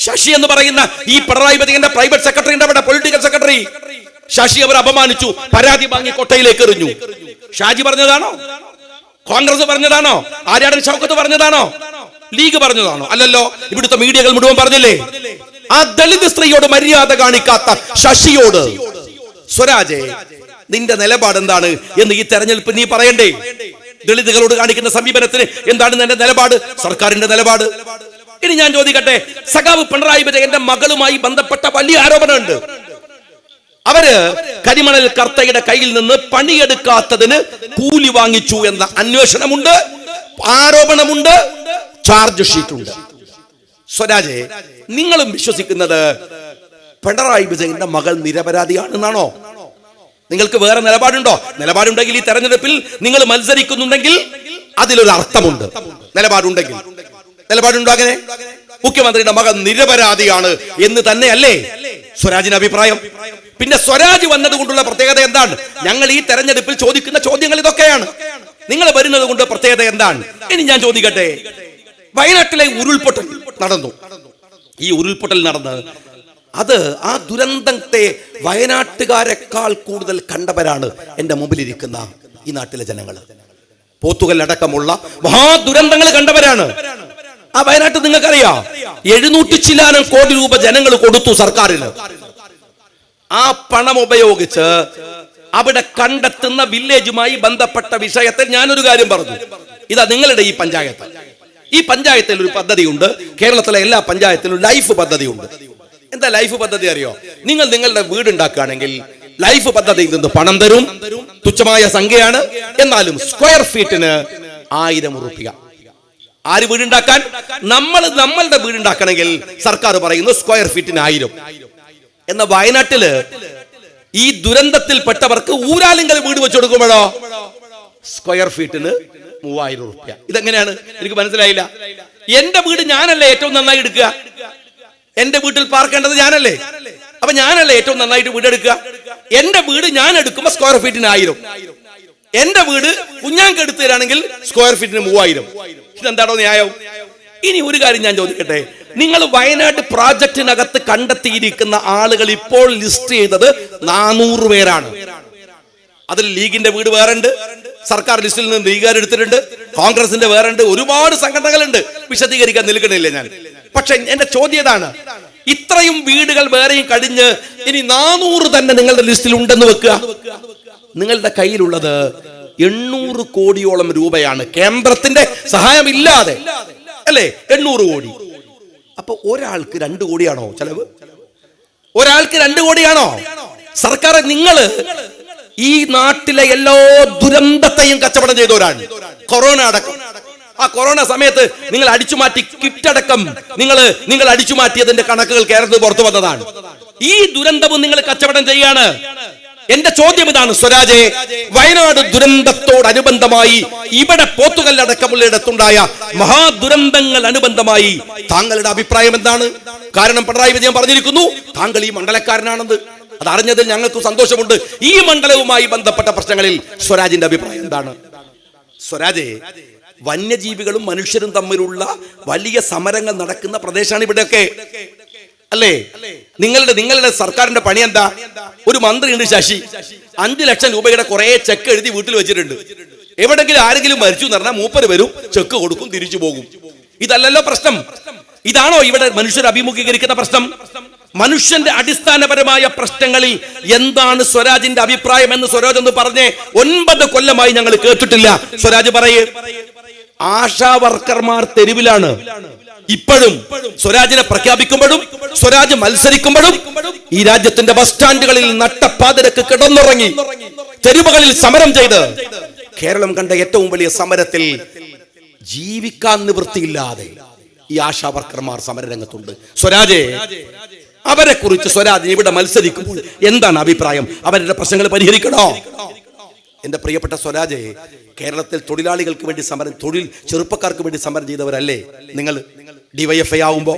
[SPEAKER 1] ശശി എന്ന് പറയുന്ന ഈ പിണറായി വിജയന്റെ പ്രൈവറ്റ് സെക്രട്ടറിന്റെ അവിടെ പൊളിറ്റിക്കൽ സെക്രട്ടറി ശശി അവർ അപമാനിച്ചു, പരാതി വാങ്ങി കൊട്ടയിലേക്ക് എറിഞ്ഞു. ഷാജി പറഞ്ഞതാണോ? കോൺഗ്രസ് പറഞ്ഞതാണോ? ആര്യാടൻ ഷൗക്കത്ത് പറഞ്ഞതാണോ? ലീഗ് പറഞ്ഞതാണോ? അല്ലല്ലോ, ഇവിടുത്തെ മീഡിയകൾ മുഴുവൻ പറഞ്ഞില്ലേ? ആ ദളിത് സ്ത്രീയോട് മര്യാദ കാണിക്കാത്ത ശശിയോട് സ്വരാജെ നിന്റെ നിലപാട് എന്താണ് എന്ന് ഈ തെരഞ്ഞെടുപ്പ് നീ പറയണ്ടേ? ദളിതുകളോട് കാണിക്കുന്ന സമീപനത്തിന് എന്താണ് നിന്റെ നിലപാട്, സർക്കാരിന്റെ നിലപാട്? ഇനി ഞാൻ ചോദിക്കട്ടെ, സഖാവ് പിണറായി വിജയന്റെ മകളുമായി ബന്ധപ്പെട്ട വലിയ ആരോപണമുണ്ട്. അവര് കരിമണൽ കർത്തയുടെ കയ്യിൽ നിന്ന് പണിയെടുക്കാത്തതിന് കൂലി വാങ്ങിച്ചു എന്ന അന്വേഷണമുണ്ട്, ആരോപണമുണ്ട്, ചാർജ് ഷീറ്റുണ്ട്. സ്വരാജെ, നിങ്ങളും വിശ്വസിക്കുന്നത് പിണറായി വിജയന്റെ മകൾ നിരപരാധിയാണെന്നാണോ? നിങ്ങൾക്ക് വേറെ നിലപാടുണ്ടോ? നിലപാടുണ്ടെങ്കിൽ ഈ തെരഞ്ഞെടുപ്പിൽ നിങ്ങൾ മത്സരിക്കുന്നുണ്ടെങ്കിൽ അതിലൊരു അർത്ഥമുണ്ട്. നിലപാടുണ്ടോ? അങ്ങനെ മുഖ്യമന്ത്രിയുടെ മകൻ നിരപരാധിയാണ് എന്ന് തന്നെയല്ലേ സ്വരാജിന് അഭിപ്രായം? പിന്നെ സ്വരാജ് വന്നത് കൊണ്ടുള്ള പ്രത്യേകത എന്താണ്? ഞങ്ങൾ ഈ തെരഞ്ഞെടുപ്പിൽ ചോദിക്കുന്ന ചോദ്യങ്ങൾ ഇതൊക്കെയാണ്. നിങ്ങൾ വരുന്നത് കൊണ്ട് പ്രത്യേകത എന്താണ്? ഇനി ഞാൻ ചോദിക്കട്ടെ, വയനാട്ടിലെ ഉരുൾപൊട്ടൽ നടന്നു. ഈ ഉരുൾപൊട്ടൽ നടന്ന് അത് ആ ദുരന്തത്തെ വയനാട്ടുകാരെക്കാൾ കൂടുതൽ കണ്ടവരാണ് എൻ്റെ മുമ്പിലിരിക്കുന്ന ഈ നാട്ടിലെ ജനങ്ങൾ. പോത്തുകൽ അടക്കമുള്ള മഹാദുരന്തങ്ങൾ കണ്ടവരാണ്. ആ വയനാട്ടിൽ നിങ്ങൾക്കറിയാം, 700 ചില്ലാനം കോടി രൂപ ജനങ്ങൾ കൊടുത്തു സർക്കാരിന്. ആ പണം ഉപയോഗിച്ച് അവിടെ കണ്ടെത്തുന്ന വില്ലേജുമായി ബന്ധപ്പെട്ട വിഷയത്തിൽ ഞാനൊരു കാര്യം പറഞ്ഞു. ഇതാ നിങ്ങളുടെ ഈ പഞ്ചായത്തിൽ ഒരു പദ്ധതിയുണ്ട്. കേരളത്തിലെ എല്ലാ പഞ്ചായത്തിലും ലൈഫ് പദ്ധതിയുണ്ട്. എന്താ ലൈഫ് പദ്ധതി അറിയോ? നിങ്ങൾ നിങ്ങളുടെ വീടുണ്ടാക്കുകയാണെങ്കിൽ ലൈഫ് പദ്ധതിയിൽ നിന്ന് പണം തരും. തുച്ഛമായ സംഖ്യയാണ്, എന്നാലും സ്ക്വയർ ഫീറ്റിന് 1000 രൂപ. ആര് വീടുണ്ടാക്കാൻ? നമ്മളുടെ വീടുണ്ടാക്കണമെങ്കിൽ സർക്കാർ പറയുന്നു സ്ക്വയർ ഫീറ്റിന് 1000. എന്ന വയനാട്ടില് ഈ ദുരന്തത്തിൽപ്പെട്ടവർക്ക് ഊരാലിങ്കൽ വീട് വെച്ചു കൊടുക്കുമ്പോഴോ സ്ക്വയർ ഫീറ്റിന് 3000 രൂപ. ഇതെങ്ങനെയാണ്? എനിക്ക് മനസ്സിലായില്ല. എന്റെ വീട് ഞാനല്ലേ ഏറ്റവും നന്നായി എടുക്കുക? എന്റെ വീട്ടിൽ പാർക്കേണ്ടത് ഞാനല്ലേ? അപ്പൊ ഞാനല്ലേ ഏറ്റവും നന്നായിട്ട് വീടെടുക്കുക? എന്റെ വീട് ഞാൻ എടുക്കുമ്പോ സ്ക്വയർ ഫീറ്റിന് 1000. എന്റെ വീട് കുഞ്ഞാങ്ക് എടുത്തു തരാണെങ്കിൽ സ്ക്വയർ ഫീറ്റിന് 3000. ഇതെന്താണോ ന്യായം? ഇനി ഒരു കാര്യം ഞാൻ ചോദിക്കട്ടെ, നിങ്ങൾ വയനാട് പ്രോജക്റ്റിനകത്ത് കണ്ടെത്തിയിരിക്കുന്ന ആളുകൾ ഇപ്പോൾ ലിസ്റ്റ് ചെയ്തത് 400 പേരാണ്. അതിൽ ലീഗിന്റെ വീട് വേറെ ഉണ്ട്, സർക്കാർ ലിസ്റ്റിൽ നിന്ന് ലീഗുകാർ എടുത്തിട്ടുണ്ട്, കോൺഗ്രസിന്റെ വേറെ ഉണ്ട്, ഒരുപാട് സംഘടനകളുണ്ട്. വിശദീകരിക്കാൻ നിൽക്കണില്ല ഞാൻ. പക്ഷെ എന്റെ ചോദ്യം ഇതാണ്, ഇത്രയും വീടുകൾ വേറെയും കഴിഞ്ഞ് ഇനി 400 തന്നെ നിങ്ങളുടെ ലിസ്റ്റിൽ ഉണ്ടെന്ന് വെക്കുക. നിങ്ങളുടെ കയ്യിലുള്ളത് 800 കോടിയോളം രൂപയാണ്, കേന്ദ്രത്തിന്റെ സഹായമില്ലാതെ, അല്ലേ? 800 കോടി. അപ്പൊ ഒരാൾക്ക് 2 കോടിയാണോ ചെലവ്? ഒരാൾക്ക് 2 കോടിയാണോ? സർക്കാർ, നിങ്ങൾ ഈ നാട്ടിലെ എല്ലാ ദുരന്തത്തെയും കച്ചവടം ചെയ്തവരാണ്. കൊറോണ അടക്കം, ആ കൊറോണ സമയത്ത് നിങ്ങൾ അടിച്ചുമാറ്റി കിറ്റടക്കം നിങ്ങൾ അടിച്ചുമാറ്റിയതിന്റെ കണക്കുകൾ കേരളത്തിൽ പുറത്തു വന്നതാണ്. ഈ ദുരന്തവും നിങ്ങൾ കച്ചവടം ചെയ്യാണ്. എന്റെ ചോദ്യം ഇതാണ് സ്വരാജെ, വയനാട് ദുരന്തത്തോടനുബന്ധമായി ഇവിടെ പോത്തുകല്ലടക്കമുള്ളിടത്തുണ്ടായ മഹാദുരന്തങ്ങൾ അനുബന്ധമായി താങ്കളുടെ അഭിപ്രായം എന്താണ്? കാരണം പിണറായി വിജയൻ പറഞ്ഞിരിക്കുന്നു താങ്കൾ ഈ മണ്ഡലക്കാരനാണെന്ന്. അതറിഞ്ഞതിൽ ഞങ്ങൾക്ക് സന്തോഷമുണ്ട്. ഈ മണ്ഡലവുമായി ബന്ധപ്പെട്ട പ്രശ്നങ്ങളിൽ സ്വരാജിന്റെ അഭിപ്രായം എന്താണ്? സ്വരാജെ, വന്യജീവികളും മനുഷ്യരും തമ്മിലുള്ള വലിയ സമരങ്ങൾ നടക്കുന്ന പ്രദേശമാണ് ഇവിടെയൊക്കെ, അല്ലേ? നിങ്ങളുടെ സർക്കാരിന്റെ പണി എന്താ? ഒരു മന്ത്രിയുണ്ട് ശശി, 5 ലക്ഷം രൂപയുടെ കുറെ ചെക്ക് എഴുതി വീട്ടിൽ വെച്ചിട്ടുണ്ട്. എവിടെങ്കിലും ആരെങ്കിലും മരിച്ചു എന്ന് പറഞ്ഞാൽ മൂപ്പര് വരും, ചെക്ക് കൊടുക്കും, തിരിച്ചു പോകും. ഇതല്ലല്ലോ പ്രശ്നം. ഇതാണോ ഇവിടെ മനുഷ്യർ അഭിമുഖീകരിക്കുന്ന പ്രശ്നം? മനുഷ്യന്റെ അടിസ്ഥാനപരമായ പ്രശ്നങ്ങളിൽ എന്താണ് സ്വരാജിന്റെ അഭിപ്രായം എന്ന് സ്വരാജ് ഒന്ന് പറഞ്ഞേ. 9 കൊല്ലമായി ഞങ്ങൾ കേട്ടിട്ടില്ല. സ്വരാജ് പറയേ. ആശാ വർക്കർമാർ തെരുവിലാണ് ഇപ്പോഴും. സ്വരാജിനെ പ്രഖ്യാപിക്കുമ്പോഴും സ്വരാജ് മത്സരിക്കുമ്പോഴും ഈ രാജ്യത്തിന്റെ ബസ് സ്റ്റാൻഡുകളിൽ നട്ടപ്പാതിരക്ക് കിടന്നുറങ്ങി തെരുവുകളിൽ സമരം ചെയ്ത് കേരളം കണ്ട ഏറ്റവും വലിയ സമരത്തിൽ ജീവിക്കാൻ നിവൃത്തിയില്ലാതെ ഈ ആശാ വർക്കർമാർ സമരരംഗത്തുണ്ട്. സ്വരാജെ, അവരെ കുറിച്ച് സ്വരാജ് ഇവിടെ മത്സരിക്കുമ്പോൾ എന്താണ് അഭിപ്രായം? അവരുടെ പ്രശ്നങ്ങൾ പരിഹരിക്കണോ? എന്റെ പ്രിയപ്പെട്ട സ്വരാജെ, കേരളത്തിൽ തൊഴിലാളികൾക്ക് വേണ്ടി സമരം, ചെറുപ്പക്കാർക്ക് വേണ്ടി സമരം ചെയ്തവരല്ലേ നിങ്ങൾ? ഡിവൈഎഫ്ഐ ആവുമ്പോ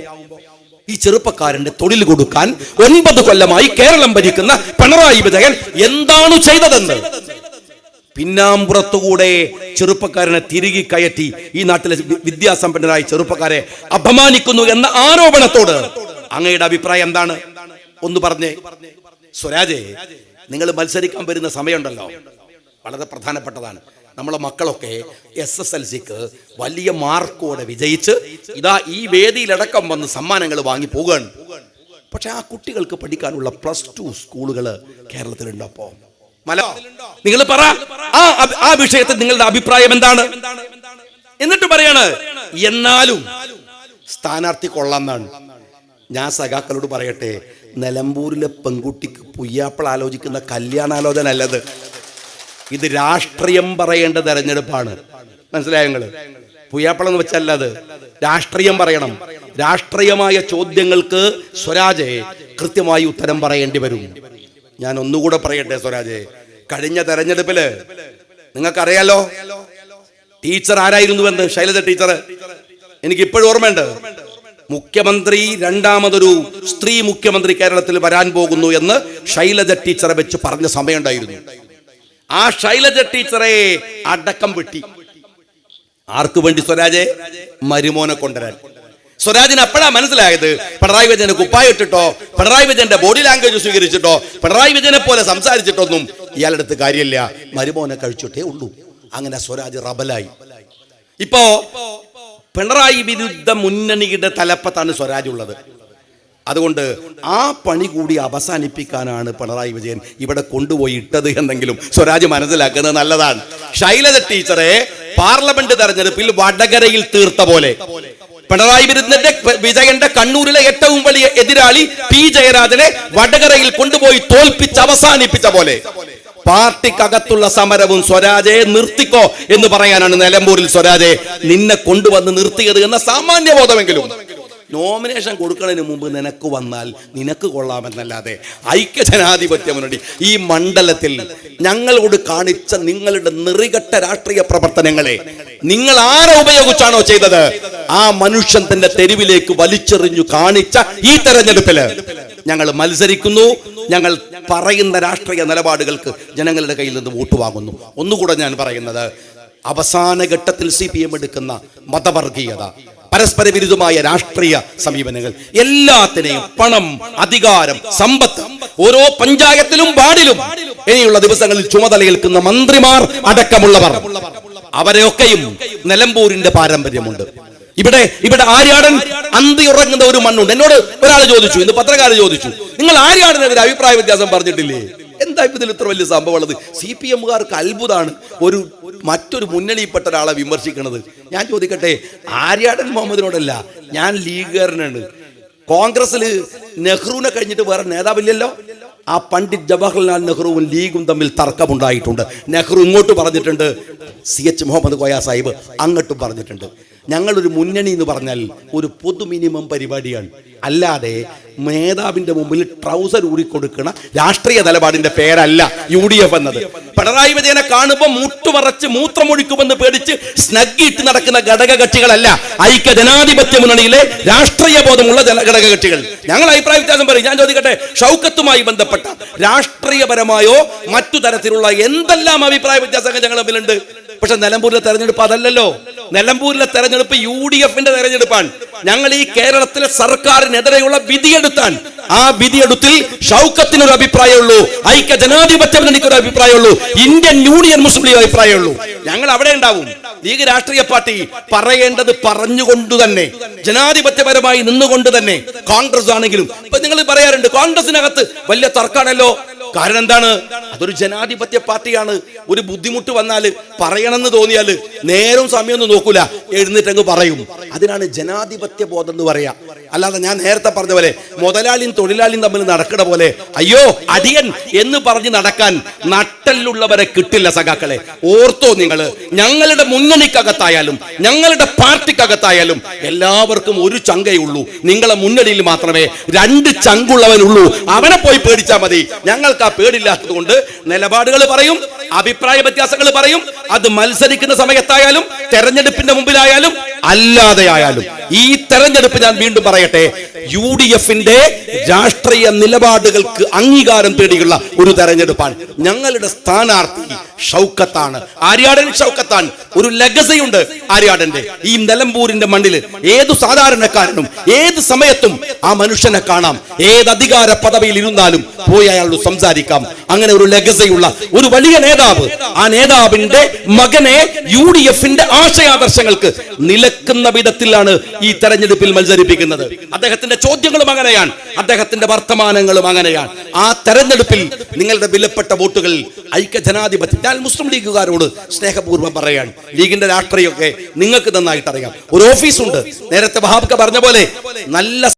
[SPEAKER 1] ഈ ചെറുപ്പക്കാരന്റെ തൊഴിൽ കൊടുക്കാൻ 9 കൊല്ലമായി കേരളം ഭരിക്കുന്ന പിണറായി വിജയൻ എന്താണ് ചെയ്തതെന്ന് പിന്നാമ്പുറത്തുകൂടെ ചെറുപ്പക്കാരനെ തിരികെ കയറ്റി ഈ നാട്ടിലെ വിദ്യാസമ്പന്നരായ ചെറുപ്പക്കാരെ അപമാനിക്കുന്നു എന്ന ആരോപണത്തോട് അങ്ങയുടെ അഭിപ്രായം എന്താണ്? ഒന്ന് പറഞ്ഞേ. സ്വരാജേ, നിങ്ങൾ മത്സരിക്കാൻ വരുന്ന സമയമുണ്ടല്ലോ, വളരെ പ്രധാനപ്പെട്ടതാണ്. നമ്മളെ മക്കളൊക്കെ SSLCക്ക് വലിയ മാർക്കോടെ വിജയിച്ച് ഇതാ ഈ വേദിയിലടക്കം വന്ന് സമ്മാനങ്ങൾ വാങ്ങി പോകുകയാണ്. പക്ഷെ ആ കുട്ടികൾക്ക് പഠിക്കാനുള്ള +2 സ്കൂളുകൾ കേരളത്തിലുണ്ടോ? അപ്പോ നിങ്ങൾ പറ, ആ വിഷയത്തിൽ നിങ്ങളുടെ അഭിപ്രായം എന്താണ്? എന്നിട്ട് പറയാണ് എന്നാലും സ്ഥാനാർത്ഥി കൊള്ളാന്നാണ്. ഞാൻ സഖാക്കളോട് പറയട്ടെ, നിലമ്പൂരിലെ പെൺകുട്ടിക്ക് പുയ്യാപ്പിള ആലോചിക്കുന്ന കല്യാണാലോചന അല്ലത്. ഇത് രാഷ്ട്രീയം പറയേണ്ട തെരഞ്ഞെടുപ്പാണ്. മനസ്സിലായോ നിങ്ങള്? പുയ്യാപ്പിള എന്ന് വെച്ചല്ല, അത് രാഷ്ട്രീയം പറയണം. രാഷ്ട്രീയമായ ചോദ്യങ്ങൾക്ക് സ്വരാജെ കൃത്യമായി ഉത്തരം പറയേണ്ടി വരും. ഞാൻ ഒന്നുകൂടെ പറയട്ടെ സ്വരാജെ, കഴിഞ്ഞ തെരഞ്ഞെടുപ്പില് നിങ്ങൾക്കറിയാലോ ടീച്ചർ ആരായിരുന്നുവെന്ന്? ശൈലജ ടീച്ചർ. എനിക്ക് ഇപ്പോഴും ഓർമ്മയുണ്ട്. മുഖ്യമന്ത്രി, രണ്ടാമതൊരു സ്ത്രീ മുഖ്യമന്ത്രി കേരളത്തിൽ വരാൻ പോകുന്നു എന്ന് ശൈലജ ടീച്ചറെ വെച്ച് പറഞ്ഞ സമയമുണ്ടായിരുന്നു. ആ ശൈലജ ടീച്ചറെ അടക്കം വെട്ടി. ആർക്കു വേണ്ടി സ്വരാജെ? മരുമോനെ കൊണ്ടുവരാൻ. സ്വരാജിന് അപ്പോഴാ മനസ്സിലായത് പിണറായി വിജയന് കുപ്പായിട്ടിട്ടോ, പിണറായി വിജയന്റെ ബോഡി ലാംഗ്വേജ് സ്വീകരിച്ചിട്ടോ, പിണറായി വിജയനെ പോലെ സംസാരിച്ചിട്ടൊന്നും ഇയാളുടെ അടുത്ത് കാര്യമില്ല, മരുമോനെ കഴിച്ചിട്ടേ ഉള്ളൂ. അങ്ങനെ സ്വരാജ് റബലായി. ഇപ്പോ പിണറായി വിരുദ്ധ മുന്നണിയുടെ തലപ്പത്താണ് സ്വരാജ് ഉള്ളത്. അതുകൊണ്ട് ആ പണി കൂടി അവസാനിപ്പിക്കാനാണ് പിണറായി വിജയൻ ഇവിടെ കൊണ്ടുപോയി ഇട്ടത് എന്നെങ്കിലും സ്വരാജ് മനസ്സിലാക്കുന്നത് നല്ലതാണ്. ശൈലജ ടീച്ചറെ പാർലമെന്റ് തെരഞ്ഞെടുപ്പിൽ വടകരയിൽ തീർത്ത പോലെ പിണറായി വിജയന്റെ കണ്ണൂരിലെ ഏറ്റവും വലിയ എതിരാളി P. ജയരാജനെ വടകരയിൽ കൊണ്ടുപോയി തോൽപ്പിച്ച് അവസാനിപ്പിച്ച പോലെ പാർട്ടിക്കകത്തുള്ള സമരവും സ്വരാജെ നിർത്തിക്കോ എന്ന് പറയാനാണ് നിലമ്പൂരിൽ സ്വരാജെ നിന്നെ കൊണ്ടുവന്ന് നിർത്തിയത് എന്ന സാമാന്യ ബോധമെങ്കിലും നോമിനേഷൻ കൊടുക്കുന്നതിന് മുമ്പ് നിനക്ക് വന്നാൽ നിനക്ക് കൊള്ളാമെന്നല്ലാതെ ഐക്യജനാധിപത്യ മുന്നണി ഈ മണ്ഡലത്തിൽ ഞങ്ങളോട് കാണിച്ച നിങ്ങളുടെ നിറികെട്ട രാഷ്ട്രീയ പ്രവർത്തനങ്ങളെ നിങ്ങൾ ആരെ ഉപയോഗിച്ചാണോ ചെയ്തത്, ആ മനുഷ്യൻ തന്റെ തെരുവിലേക്ക് വലിച്ചെറിഞ്ഞു കാണിച്ച ഈ തെരഞ്ഞെടുപ്പില് ഞങ്ങൾ മത്സരിക്കുന്നു. ഞങ്ങൾ പറയുന്ന രാഷ്ട്രീയ നിലപാടുകൾക്ക് ജനങ്ങളുടെ കയ്യിൽ നിന്ന് വോട്ട് വാങ്ങുന്നു. ഒന്നുകൂടെ ഞാൻ പറയുന്നത്, അവസാന ഘട്ടത്തിൽ CPM എടുക്കുന്ന മതവർഗീയത, പരസ്പര വിരുദ്ധമായ രാഷ്ട്രീയ സമീപനങ്ങൾ, എല്ലാത്തിനെയും പണം, അധികാരം, സമ്പത്ത്, ഓരോ പഞ്ചായത്തിലും വാർഡിലും ഇനിയുള്ള ദിവസങ്ങളിൽ ചുമതലയേൽക്കുന്ന മന്ത്രിമാർ അടക്കമുള്ളവർ, അവരെയൊക്കെയും നിലമ്പൂരിന്റെ പാരമ്പര്യമുണ്ട്. ഇവിടെ ആര്യാടൻ അന്തിയുറങ്ങുന്ന ഒരു മണ്ണുണ്ട്. എന്നോട് ഒരാൾ ചോദിച്ചു, ഇന്ന് പത്രക്കാർ ചോദിച്ചു, നിങ്ങൾ ആര്യാടനെതിരെ അഭിപ്രായ വ്യത്യാസം പറഞ്ഞിട്ടില്ലേ? എന്താ ഇതിൽ ഇത്ര വലിയ സംഭവം ഉള്ളത്? CPMകാർക്ക് അത്ഭുതമാണ് മറ്റൊരു മുന്നണിയിൽപ്പെട്ട ഒരാളെ വിമർശിക്കുന്നത്. ഞാൻ ചോദിക്കട്ടെ, ആര്യാടൻ മുഹമ്മദിനോടല്ല, ഞാൻ ലീഗുകാരനാണ്. കോൺഗ്രസിൽ നെഹ്റുവിനെ കഴിഞ്ഞിട്ട് വേറെ നേതാവില്ലല്ലോ. ആ പണ്ഡിറ്റ് ജവഹർലാൽ നെഹ്റുവും ലീഗും തമ്മിൽ തർക്കമുണ്ടായിട്ടുണ്ട്. നെഹ്റു ഇങ്ങോട്ട് പറഞ്ഞിട്ടുണ്ട്, CH മുഹമ്മദ് കോയ സാഹിബ് അങ്ങോട്ടും പറഞ്ഞിട്ടുണ്ട്. ഞങ്ങളൊരു മുന്നണി എന്ന് പറഞ്ഞാൽ ഒരു പൊതു മിനിമം പരിപാടിയാണ്, അല്ലാതെ നേതാവിന്റെ മുമ്പിൽ ട്രൗസർ ഊരിക്കൊടുക്കുന്ന രാഷ്ട്രീയ നിലപാടിന്റെ പേരല്ല UDF എന്നത്. പിണറായി വിജയനെ കാണുമ്പോൾ മുട്ടുമറച്ച് മൂത്രമൊഴിക്കുമെന്ന് പേടിച്ച് സ്നഗ്ഗിട്ട് നടക്കുന്ന ഘടകകക്ഷികളല്ല ഐക്യ ജനാധിപത്യ മുന്നണിയിലെ രാഷ്ട്രീയ ബോധമുള്ള ഘടകകക്ഷികൾ. ഞങ്ങൾ അഭിപ്രായ വ്യത്യാസം പറയും. ഞാൻ ചോദിക്കട്ടെ, ഷൗക്കത്തുമായി ബന്ധപ്പെട്ട രാഷ്ട്രീയപരമായോ മറ്റു തരത്തിലുള്ള എന്തെല്ലാം അഭിപ്രായ വ്യത്യാസങ്ങൾ ഞങ്ങൾ തമ്മിലുണ്ട്. പക്ഷെ നിലമ്പൂരിലെ തെരഞ്ഞെടുപ്പ് അതല്ലല്ലോ. നിലമ്പൂരിലെ തെരഞ്ഞെടുപ്പ് UDFന്റെ തെരഞ്ഞെടുപ്പാണ്. ഞങ്ങൾ ഈ കേരളത്തിലെ സർക്കാരിനെതിരെയുള്ള വിധിയെടുത്താൻ, ആ വിധിയെടുത്തിൽ ഷൗക്കത്തിനൊരു അഭിപ്രായമുള്ളൂ, ഐക്യ ജനാധിപത്യ മുന്നണിക്കൊരു അഭിപ്രായമുള്ളൂ, ഇന്ത്യൻ യൂണിയൻ മുസ്ലിം ലീഗ് അഭിപ്രായമുള്ളൂ. ഞങ്ങൾ അവിടെ ഉണ്ടാവും. ലീഗ് രാഷ്ട്രീയ പാർട്ടി പറയേണ്ടത് പറഞ്ഞുകൊണ്ട് തന്നെ, ജനാധിപത്യപരമായി നിന്നുകൊണ്ട് തന്നെ. കോൺഗ്രസ് ആണെങ്കിലും ഇപ്പൊ നിങ്ങൾ പറയാറുണ്ട് കോൺഗ്രസിനകത്ത് വലിയ തർക്കമാണല്ലോ. കാരണം എന്താണ്? അതൊരു ജനാധിപത്യ പാർട്ടിയാണ്. ഒരു ബുദ്ധിമുട്ട് വന്നാൽ പറയണമെന്ന് തോന്നിയാൽ നേരവും സമയമൊന്നും നോക്കൂല, എഴുന്നേറ്റങ്ങ് പറയും. അതിനാണ് ജനാധിപത്യ ബോധം എന്ന് പറയാ. അല്ലാതെ ഞാൻ നേരത്തെ പറഞ്ഞ പോലെ മുതലാളിയും തൊഴിലാളിയും തമ്മിൽ നടക്കണ പോലെ അയ്യോ അടിയൻ എന്ന് പറഞ്ഞ് നടക്കാൻ നട്ടലുള്ളവരെ കിട്ടില്ല സഖാക്കളെ. ഓർത്തോ നിങ്ങൾ, ഞങ്ങളുടെ മുന്നണിക്കകത്തായാലും ഞങ്ങളുടെ പാർട്ടിക്കകത്തായാലും എല്ലാവർക്കും ഒരു ചങ്കേ ഉള്ളൂ. നിങ്ങളെ മുന്നണിയിൽ മാത്രമേ 2 ചങ്കുള്ളവനുള്ളൂ. അവനെ പോയി പേടിച്ചാൽ മതി. ഞങ്ങൾക്ക് ആ പേടില്ലാത്തത് കൊണ്ട് നിലപാടുകൾ പറയും, അഭിപ്രായ വ്യത്യാസങ്ങൾ പറയും. അത് മത്സരിക്കുന്ന സമയത്തായാലും തെരഞ്ഞെടുപ്പിന്റെ മുമ്പിലായാലും അല്ലാതെ ആയാലും ഈ തെരഞ്ഞെടുപ്പ് ഞാൻ വീണ്ടും പറയട്ടെ, UDFന്റെ രാഷ്ട്രീയ നിലപാടുകൾക്ക് അംഗീകാരം തേടിയുള്ള ഒരു തെരഞ്ഞെടുപ്പാണ്. ഞങ്ങളുടെ സ്ഥാനാർത്ഥി ഷൗക്കത്താണ്, ആര്യാടൻ ഷൗക്കത്താണ്. ഒരു ലെഗസി ഉണ്ട് ആര്യാടന്റെ. ഈ നിലമ്പൂരിന്റെ മണ്ണിൽ ഏതു സാധാരണക്കാരനും ഏത് സമയത്തും ആ മനുഷ്യനെ കാണാം. ഏത് അധികാര പദവിയിൽ ഇരുന്നാലും പോയി അയാളോട് സംസാരിക്കാം. അങ്ങനെ ഒരു ലെഗസിയുള്ള ഒരു വലിയ നേതാവ്, ആ നേതാവിന്റെ മകനെ UDFന്റെ ആശയാദർശങ്ങൾക്ക് നിലക്കുന്ന വിധത്തിലാണ് ഈ തെരഞ്ഞെടുപ്പിൽ മത്സരിപ്പിക്കുന്നത്. അദ്ദേഹത്തിന്റെ ചോദ്യങ്ങളും അങ്ങനെയാണ്, അദ്ദേഹത്തിന്റെ വർത്തമാനങ്ങളും അങ്ങനെയാണ്. ആ തെരഞ്ഞെടുപ്പിൽ നിങ്ങളുടെ വിലപ്പെട്ട വോട്ടുകൾ ഐക്യജനാധിപത്യം, ഞാൻ മുസ്ലിം ലീഗുകാരോട് സ്നേഹപൂർവ്വം പറയാണ്, ലീഗിന്റെ രാഷ്ട്രീയമൊക്കെ നിങ്ങൾക്ക് നന്നായിട്ട് അറിയാം. ഒരു ഓഫീസുണ്ട്, നേരത്തെ വഹാബ് പറഞ്ഞ പോലെ നല്ല